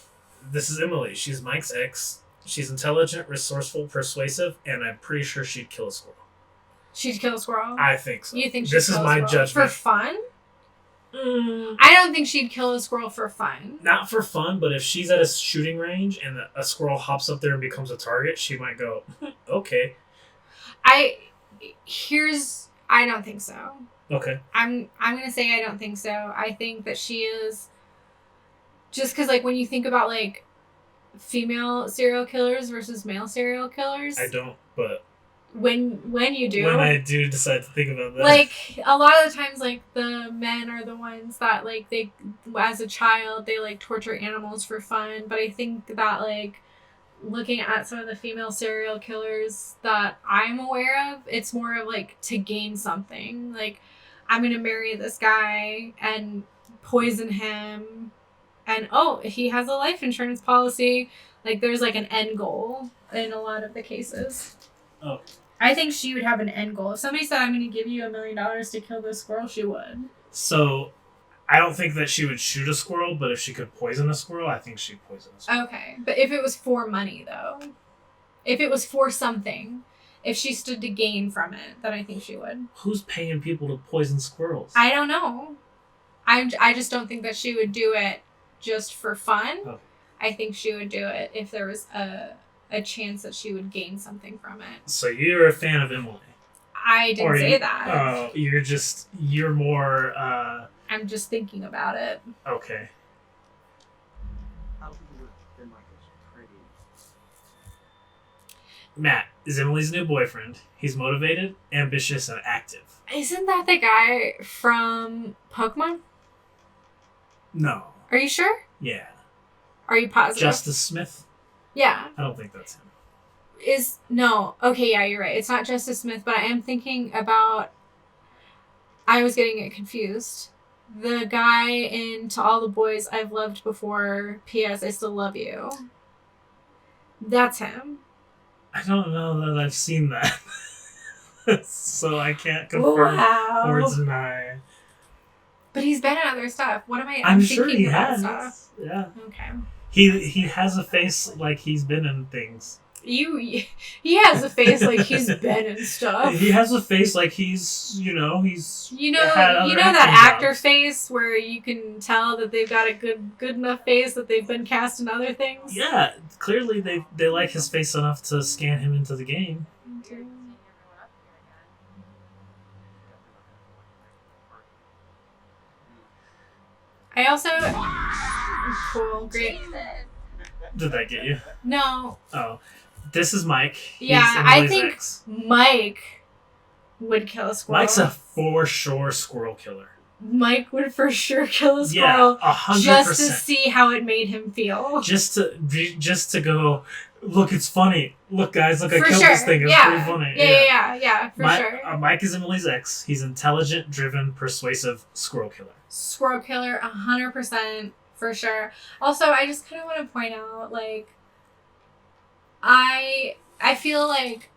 This is Emily. She's Mike's ex. She's intelligent, resourceful, persuasive, and I'm pretty sure she'd kill a squirrel. She'd kill a squirrel. I think so. You think she'd This is kill a my squirrel judgment. for fun? Mm, I don't think she'd kill a squirrel for fun. not for fun, but if she's at a shooting range and a squirrel hops up there and becomes a target, she might go, okay. I don't think so. Okay. I'm gonna say I don't think so. I think that she is just because like when you think about like female serial killers versus male serial killers, I don't, but when you do, when I do decide to think about that. like a lot of the times like the men are the ones that like they as a child they like torture animals for fun, but I think that like looking at some of the female serial killers that I'm aware of, it's more of like to gain something. Like, I'm gonna marry this guy and poison him, and oh, he has a life insurance policy. Like, there's like an end goal in a lot of the cases. Oh. I think she would have an end goal. If somebody said, I'm gonna give you $1 million to kill this squirrel, she would. So, I don't think that she would shoot a squirrel, but if she could poison a squirrel, I think she'd poison a squirrel. Okay. But if it was for money, though, if it was for something, if she stood to gain from it, then I think she would. Who's paying people to poison squirrels? I don't know. I just don't think that she would do it just for fun. Okay. I think she would do it if there was a chance that she would gain something from it. So you're a fan of Emily. I didn't Or say you- that. Oh, you're more, I'm just thinking about it. okay. How would you have been like this pretty? Matt is Emily's new boyfriend. He's motivated, ambitious, and active. Isn't that the guy from Pokemon? No. Are you sure? Yeah. Are you positive? Justice Smith? Yeah. I don't think that's him. No. Okay, yeah, you're right. It's not Justice Smith, but I am thinking about... I was getting it confused. The guy in To All the Boys I've Loved Before, P.S. I Still Love You. That's him. I don't know that I've seen that. So I can't confirm Wow. or deny. But he's been in other stuff. What am I I'm thinking sure he about has. stuff? Yeah. Okay. He has a face like he's been in things. He has a face like he's been in stuff. He has a face like he's, he's You know had other that acting actor jobs. face where you can tell that they've got a good enough face that they've been cast in other things. Yeah, clearly they like his face enough to scan him into the game. Okay. I also cool, great. Did that get you? No, Oh, this is Mike. Yeah, He's I Emily's think ex. Mike would kill a squirrel. Mike's a for sure squirrel killer. Mike would for sure kill a Yeah, squirrel 100%. just to see how it made him feel. Just to go, look, it's funny. Look, guys, look, I For killed sure. this thing. It's Yeah. pretty funny. Yeah, for sure. Mike is Emily's ex. He's intelligent, driven, persuasive squirrel killer. Squirrel killer, 100% for sure. Also, I just kind of want to point out, like, I feel like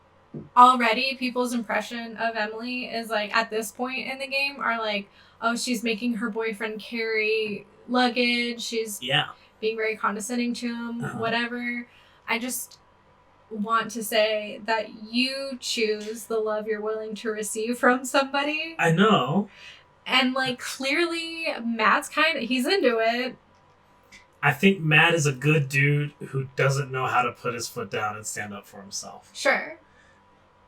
already people's impression of Emily is like at this point in the game are like, oh, she's making her boyfriend carry luggage. She's Yeah. being very condescending to him, Uh-huh. whatever. I just want to say that you choose the love you're willing to receive from somebody. I know. And, like, clearly Matt's he's into it. I think Matt is a good dude who doesn't know how to put his foot down and stand up for himself. Sure.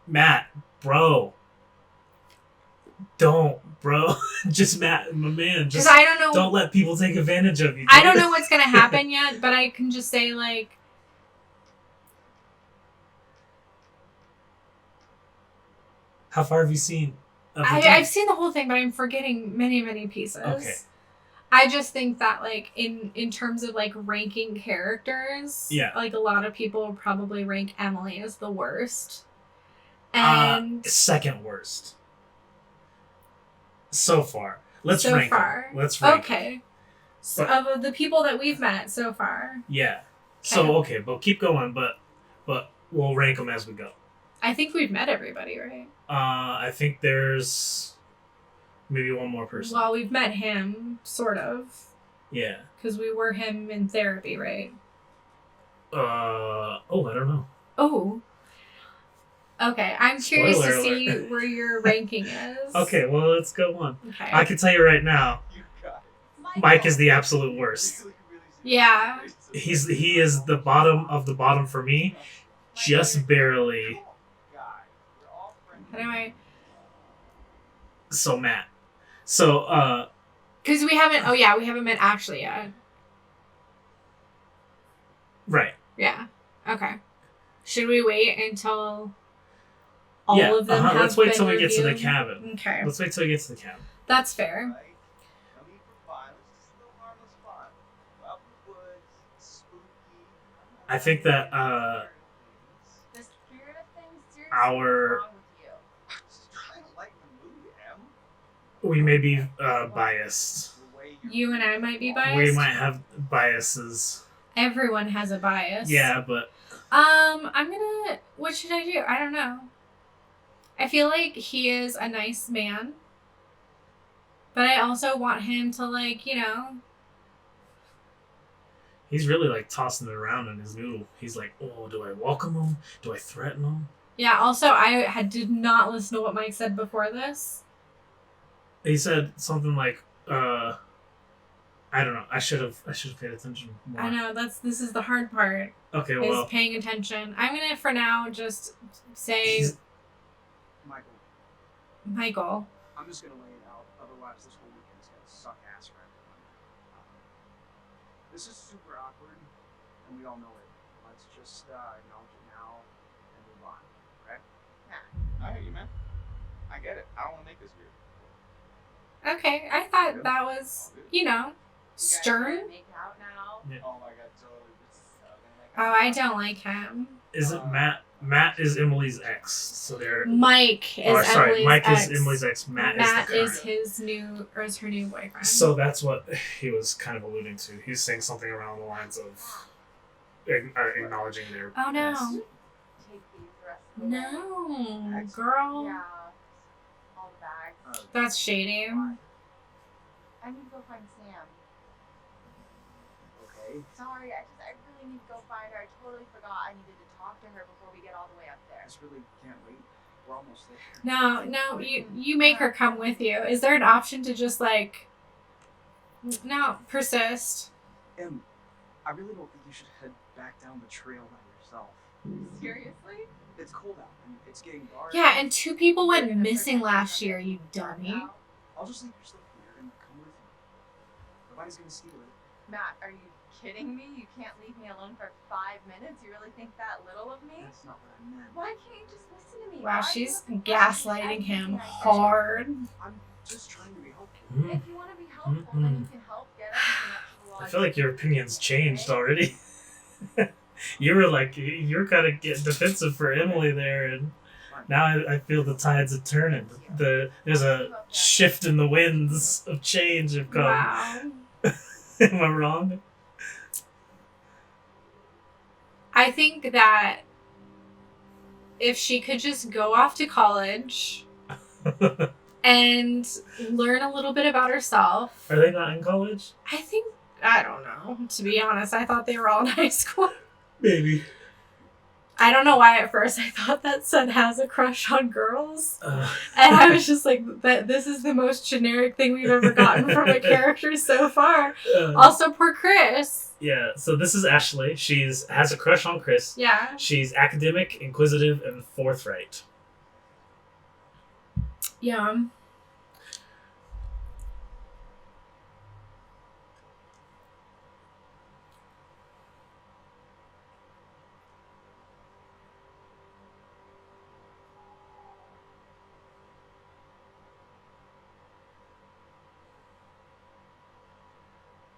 Matt, bro. Don't, bro. Just Matt, my man. Because Just I don't know. don't let people take advantage of you. I don't know what's going to happen yet, but I can just say, like, How far have you seen? of the game? I've seen the whole thing, but I'm forgetting many, many pieces. Okay. I just think that, like, in terms of, like, ranking characters, Yeah. like, a lot of people probably rank Emily as the worst. And Second worst. So far. Let's so rank 'em. far. Let's rank 'em. Okay. So, But- of the people that we've met so far, Yeah. So, okay, but keep going, but we'll rank them as we go. I think we've met everybody, right? I think there's maybe one more person. Well, we've met him, sort of, Yeah. because we were him in therapy, right? I don't know. Oh. Okay, I'm curious Spoiler to see alert. where your ranking is. Okay, well, let's go on. Okay. I can tell you right now, You got Mike is the absolute worst. Yeah. He is the bottom of the bottom for me, just barely. Anyway, So Matt. So because we haven't met Ashley yet. right. Yeah. Okay. Should we wait until all of them have Let's wait been till we get to the reviewed? cabin. Okay. Let's wait till we get to the cabin. That's fair. No need for violence, just a little harmless fun. Go out in the woods, spooky. I think that The spirit of things, seriously, Our- what's wrong with you? Just trying to lighten the mood, Em. we may be biased. The way You and I might be biased. We might have biases. Everyone has a bias. Yeah, but What should I do? I don't know. I feel like he is a nice man. But I also want him to, like, he's really like tossing it around in his noodle. He's like, oh, do I welcome him? Do I threaten him? Yeah, also, I did not listen to what Mike said before this. He said something like, I don't know. I should have paid attention more. I know, this is the hard part, Okay, is well, paying attention. I'm gonna, for now, just say, he's, Michael, Michael. I'm just gonna lay it out. Otherwise, this whole weekend is gonna suck ass for everyone. This is super awkward, and we all know it. Let's just acknowledge it now and move on. Okay? I hear you, man. I get it. I don't want to make this weird. Okay, I thought that was, stern. Make out now. Oh my god, totally. This is so gonna make Oh, I don't like him. isn't Matt? Matt is Emily's ex, so they're. Mike is Or, sorry, Emily's Mike ex. is Emily's ex. Matt is the current. is her new boyfriend. So that's what he was kind of alluding to. He's saying something around the lines of acknowledging their. Oh no. Take these rest of the way. No, girl. Yeah. All the bags. That's shady. I need to go find Sam. Okay. okay? Sorry, I really need to go find her. I totally forgot I needed to talk to her before we get all the way up I there. just really can't wait. We're almost there. No, you make her come with you. Is there an option to just like, no, persist? I really don't think you should head back down the trail by yourself. Seriously? It's cold out and it's getting dark. Yeah, and 2 people went missing last year, you dummy. I'll just leave your stuff here and come with you. Nobody's gonna steal it. Matt, are you kidding me? You can't leave me alone for 5 minutes? You really think that little of me? That's not what I meant. Why can't you just listen to me? Wow, Why are you she's looking for gaslighting everything him I say? hard. I'm just trying to be helpful. If you want to be helpful, then you can help get everything up to the I lodge. feel like your opinion's changed already. You were kind of getting defensive for Emily there, and now I feel the tides are turning. There's a shift in the winds of change have come. Wow. Am I wrong? I think that if she could just go off to college and learn a little bit about herself. Are they not in college? I don't know. To be honest, I thought they were all in high school. Maybe. I don't know why at first I thought that son has a crush on girls. And I was just like, this is the most generic thing we've ever gotten from a character so far. Also, poor Chris. Yeah, so this is Ashley. Has a crush on Chris. Yeah. She's academic, inquisitive, and forthright. Yeah.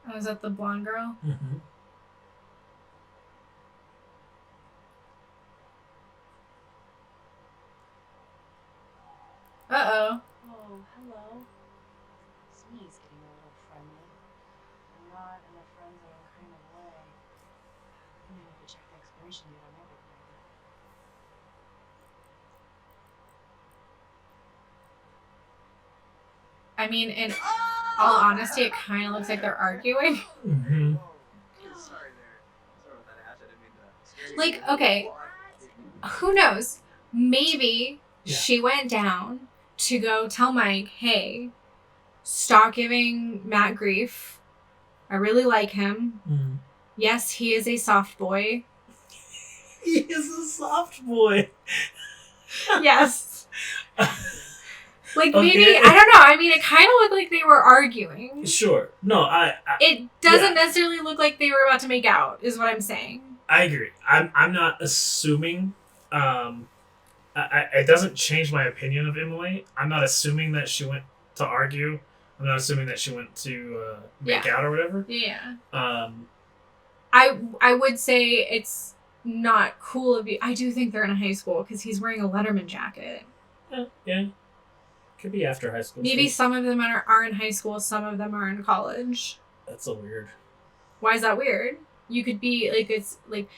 Oh, is that the blonde girl? Mm-hmm. Uh-oh. Oh, hello. Sneeze getting a little friendly. Not in a friend-zone kind of way. I need to check the expiration date on everything. I mean, in all honesty, it kind of looks like they're arguing. Mm-hmm. Sorry there. Sorry about that, Ash. I didn't mean to scare you. Like, okay, who knows? Maybe Yeah. she went down to go tell Mike, hey, stop giving Matt grief. I really like him. Mm. Yes, he is a soft boy. He is a soft boy. Yes. Like, Okay. maybe, I don't know. I mean, it kind of looked like they were arguing. Sure. No, It doesn't Yeah. necessarily look like they were about to make out, is what I'm saying. I agree. I'm not assuming. It doesn't change my opinion of Emily. I'm not assuming that she went to argue. I'm not assuming that she went to make out or whatever. Yeah. I I would say it's not cool of you. I do think they're in high school because he's wearing a Letterman jacket. Yeah. Could be after high school. Maybe too. some of them are in high school, some of them are in college. That's a weird. Why is that weird? You could be like, it's like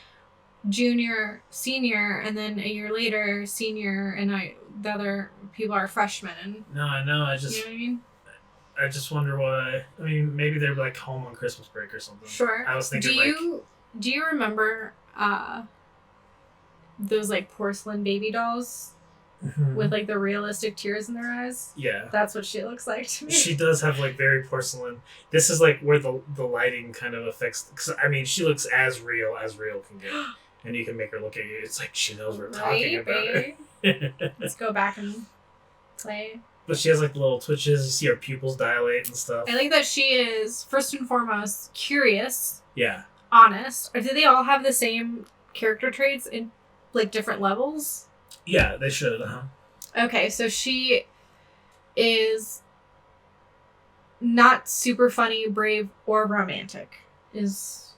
junior, senior, and then a year later, senior, and the other people are freshmen. No, I know. You know what I mean? I just wonder why. I mean, maybe they're like home on Christmas break or something. Sure. I was thinking Do you remember those like porcelain baby dolls Mhm. with like the realistic tears in their eyes? Yeah. That's what she looks like to me. She does have like very porcelain. This is like where the lighting kind of affects. Cause I mean, she looks as real can get, and you can make her look at you. It's like she knows we're talking about baby. her. Let's go back and play. But she has like little twitches. You see her pupils dilate and stuff. I like that she is first and foremost curious, Yeah. honest. Or do they all have the same character traits in like different levels? Yeah, they should. Okay, so she is not super funny, brave, or romantic, is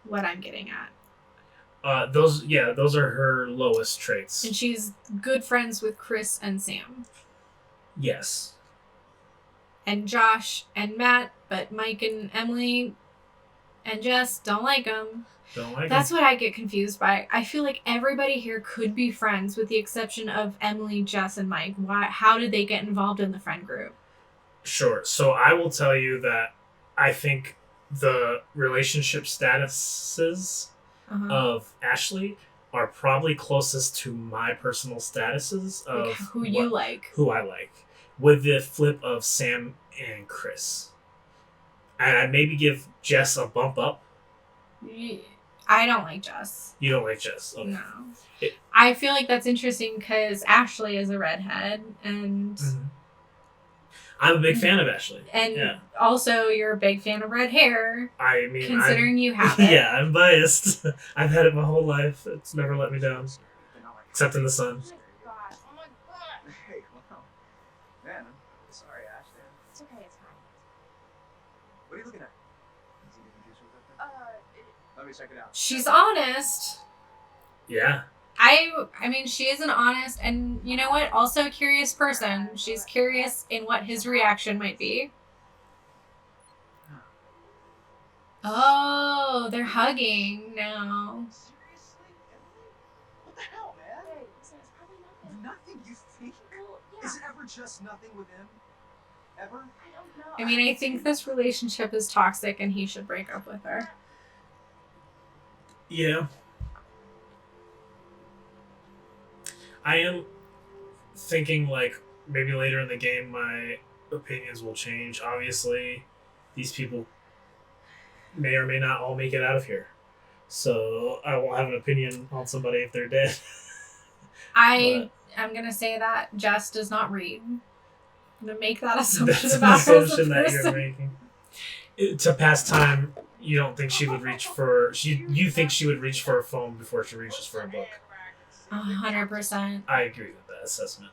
what I'm getting at. Those are her lowest traits. And she's good friends with Chris and Sam. Yes. And Josh and Matt, but Mike and Emily and Jess don't like them. Don't like That's them. what I get confused by. I feel like everybody here could be friends with the exception of Emily, Jess, and Mike. Why? How did they get involved in the friend group? Sure. So I will tell you that I think the relationship statuses Uh-huh. of Ashley are probably closest to my personal statuses of Like who you like. who I like, with the flip of Sam and Chris. And I'd maybe give Jess a bump up. I don't like Jess. You don't like Jess. Okay. No. It- I feel like that's interesting because Ashley is a redhead, and Mhm. I'm a big fan of Ashley. and Yeah. also you're a big fan of red hair, I mean, considering you have it. yeah, I'm biased. I've had it my whole life. It's never let me down, except in the sun. God, oh my god. Hey, well, man, I'm sorry, Ashley. It's okay, it's fine. What are you looking at? Is he giving you juice with that thing? Let me check it out. She's honest. Yeah. I mean, she is an honest, and you know what? Also a curious person. She's curious in what his reaction might be. Oh, they're hugging now. Seriously, Emily? What the hell, man? Hey, listen, it's probably nothing. Nothing, you think? Well, yeah. Is it ever just nothing with him? Ever? I don't know. I mean, I think this relationship is toxic, and he should break up with her. Yeah. I am thinking like maybe later in the game my opinions will change. Obviously, these people may or may not all make it out of here. So I won't have an opinion on somebody if they're dead. I'm gonna say that Jess does not read. I'm gonna make that assumption That's an about her as a assumption that you're person. making. To pass time, you don't think she would reach for you think she would reach for a phone before she reaches for a book. 100%. I agree with that assessment.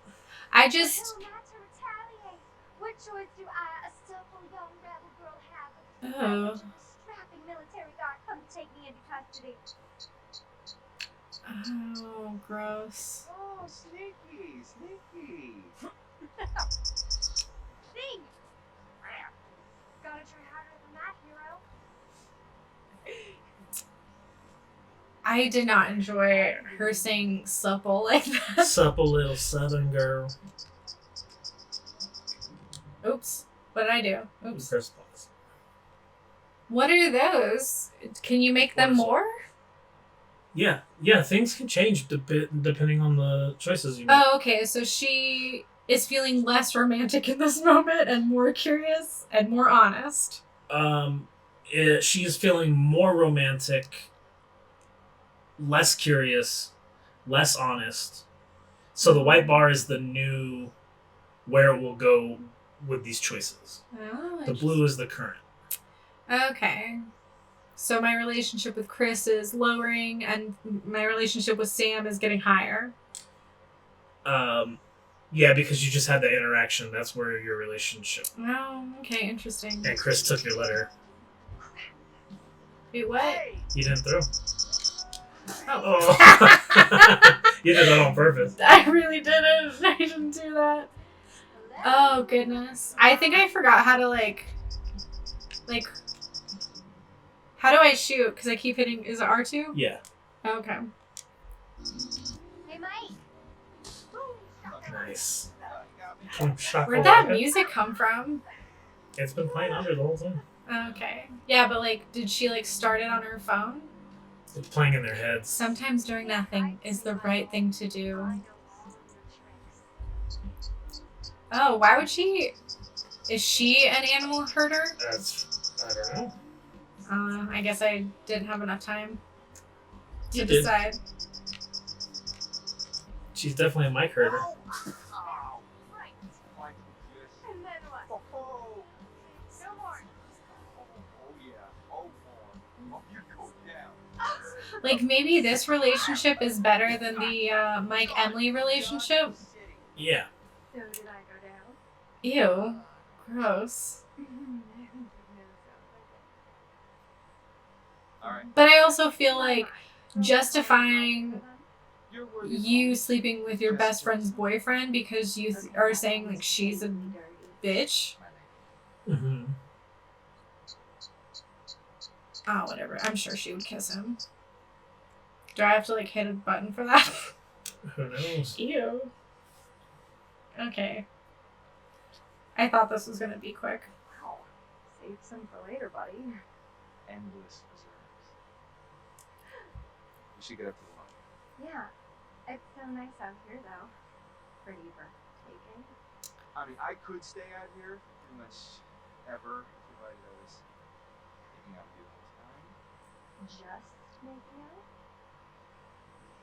I just, Not to retaliate. What choice do I, a simple young rebel girl, have? Oh. A strapping military guard come to take me into custody. oh, gross. Oh, sneaky, sneaky. Thing! Gotta try harder than that, hero. I did not enjoy her saying supple like that. Supple little southern girl. Oops. What did I do? Oops. Press pause. What are those? Can you make them more? Yeah, things can change depending on the choices you make. Oh, okay. So she is feeling less romantic in this moment and more curious and more honest. She is feeling more romantic, less curious, less honest. So the white bar is the new where it will go with these choices. Oh, The blue is the current. Okay. So my relationship with Chris is lowering and my relationship with Sam is getting higher. Yeah, because you just had that interaction. That's where your relationship. Oh, okay, interesting. And Chris took your letter. Wait, what? You didn't throw. Oh. Oh. You did that on purpose. I really didn't. I didn't do that. Oh, goodness. I think I forgot how to, like, how do I shoot? Because I keep hitting, is it R2? Yeah. Okay. Hey, Mike. Nice. Where'd that music come from? It's been playing under the whole time. Okay. Yeah, but, like, did she, like, start it on her phone? It's playing in their heads. Sometimes doing nothing is the right thing to do. Oh, why would she... Is she an animal herder? I don't know. I guess I didn't have enough time to You did. decide. She's definitely a mic herder. Oh, And then what? oh, No more. yeah. Oh, boy. Oh, you go down. Like, maybe this relationship is better than the Mike-Emily relationship? Yeah. So did I go down? Ew. Gross. Alright. But I also feel like justifying you sleeping with your best friend's boyfriend because you are saying, like, she's a bitch. Mm-hmm. Oh, whatever. I'm sure she would kiss him. Do I have to, like, hit a button for that? Who knows? Ew. Okay. I thought this was gonna be quick. Wow. Save some for later, buddy. endless reserves. We should get up to the lawn. Yeah, it's so nice out here though. Pretty breathtaking. I mean, I could stay out here pretty much ever if I was making out with you the whole time. Just making out?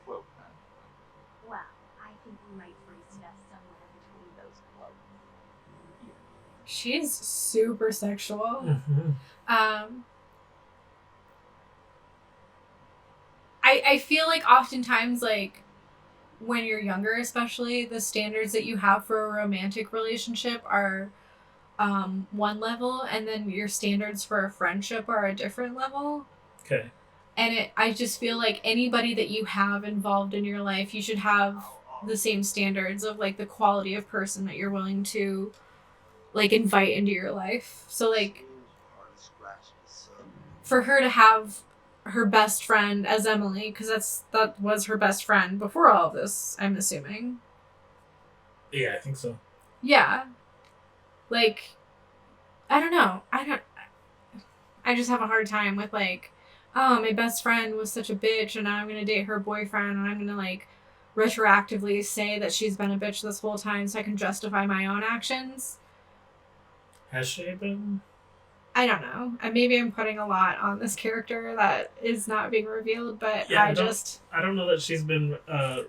Whoa, Well, I think we might freeze to death somewhere between those clothes. She's super sexual. Mm-hmm. I feel like oftentimes, like, when you're younger especially, the standards that you have for a romantic relationship are one level, and then your standards for a friendship are a different level. Okay. And I just feel like anybody that you have involved in your life, you should have the same standards of, like, the quality of person that you're willing to, like, invite into your life. So, like, for her to have her best friend as Emily, because that was her best friend before all of this, I'm assuming. Yeah, I think so. Yeah. Like, I don't know. I just have a hard time with, like, oh, my best friend was such a bitch and now I'm going to date her boyfriend and I'm going to, like, retroactively say that she's been a bitch this whole time so I can justify my own actions. Has she been? I don't know. Maybe I'm putting a lot on this character that is not being revealed, but Yeah, I don't know that she's been a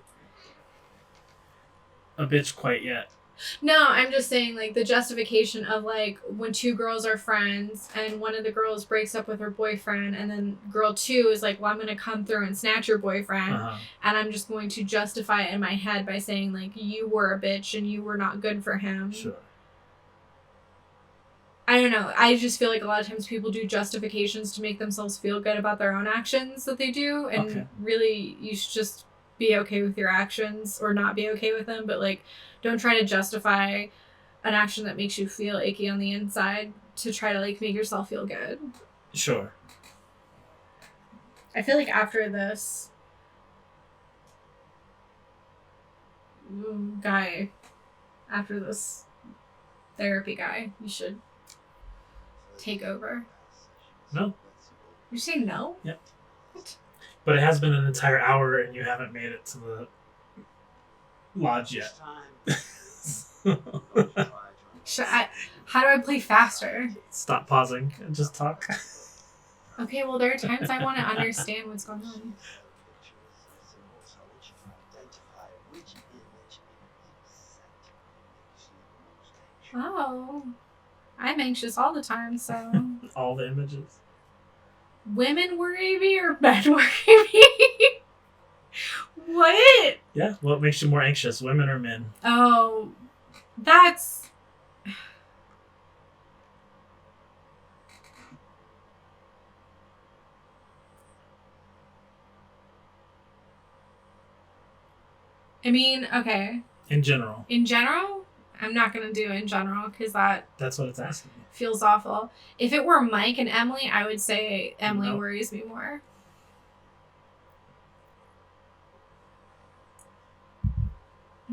bitch quite yet. No, I'm just saying, like, the justification of, like, when two girls are friends and one of the girls breaks up with her boyfriend and then girl 2 is like, well, I'm going to come through and snatch your boyfriend and I'm just going to justify it in my head by saying, like, you were a bitch and you were not good for him. Sure. I don't know. I just feel like a lot of times people do justifications to make themselves feel good about their own actions that they do. And really, you should just be okay with your actions or not be okay with them. But, like, don't try to justify an action that makes you feel icky on the inside to try to, like, make yourself feel good. Sure. I feel like after this guy, after this therapy guy, you should take over. No. You say no? Yep. But it has been an entire hour and you haven't made it to the lodge yet. How do I play faster? Stop pausing and just talk. Okay, well, there are times I want to understand what's going on. Oh, I'm anxious all the time, so... All the images. Women worry me or men worry me? What? Yeah, what makes you more anxious, women or men? Oh, that's... I mean, okay. In general. In general? I'm not going to do in general because that's what it's asking. Feels awful. If it were Mike and Emily, I would say Emily worries me more.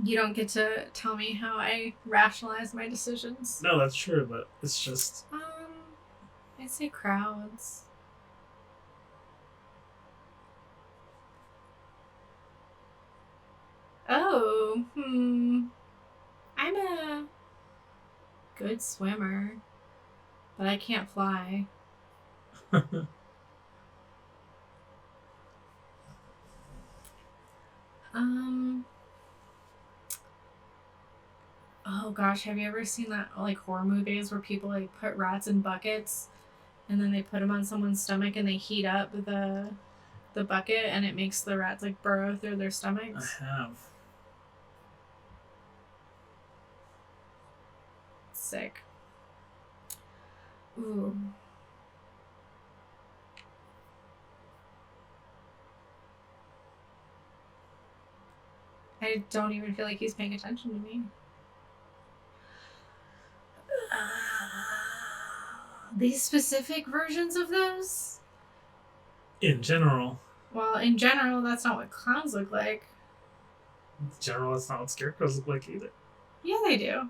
You don't get to tell me how I rationalize my decisions. No, that's true, but it's just... I'd say crowds. Oh, I'm a good swimmer, but I can't fly. Oh gosh, have you ever seen that, like, horror movies where people, like, put rats in buckets and then they put them on someone's stomach and they heat up the bucket and it makes the rats, like, burrow through their stomachs? I have. Sick. Ooh. I don't even feel like he's paying attention to me. These specific versions of those? In general. Well, in general, that's not what clowns look like. In general, that's not what scarecrows look like either. Yeah, they do.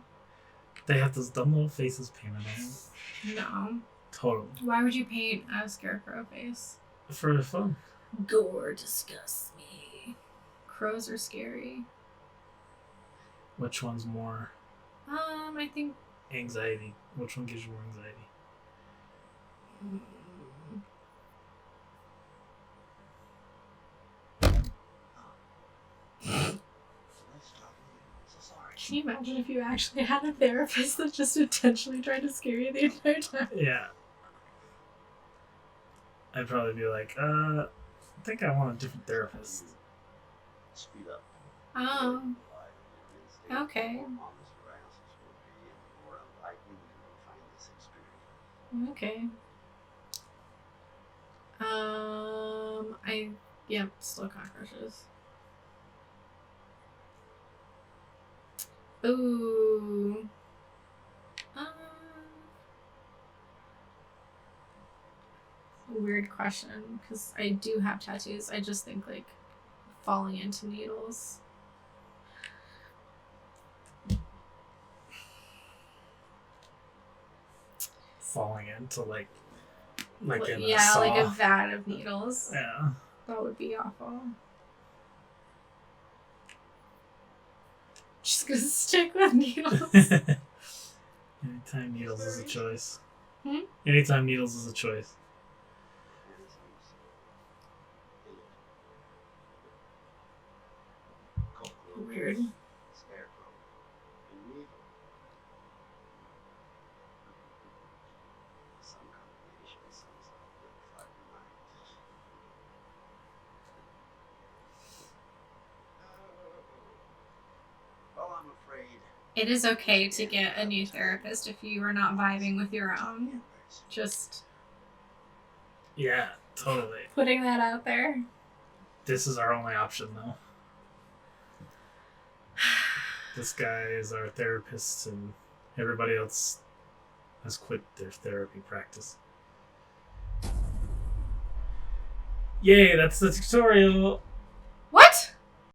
They have those dumb little faces painted on them. No. Totally. Why would you paint a scarecrow face? For fun. Gore disgusts me. Crows are scary. Which one's more I think. anxiety? Which one gives you more anxiety? Can you imagine if you actually had a therapist that just intentionally tried to scare you the entire time? Yeah. I'd probably be like, I think I want a different therapist. Speed up. Oh, okay. Okay. Still cockroaches. Ooh. Weird question, because I do have tattoos. I just think, like, falling into needles. Falling into, like in yeah, a saw. like a vat of needles. Yeah. That would be awful. Just gonna stick with needles. Anytime needles is a choice. Hmm? Anytime needles is a choice. Weird. Well, I'm afraid. It is okay to get a new therapist if you are not vibing with your own. Just Yeah, totally. putting that out there. This is our only option, though. This guy is our therapist, and everybody else has quit their therapy practice. Yay, that's the tutorial! What?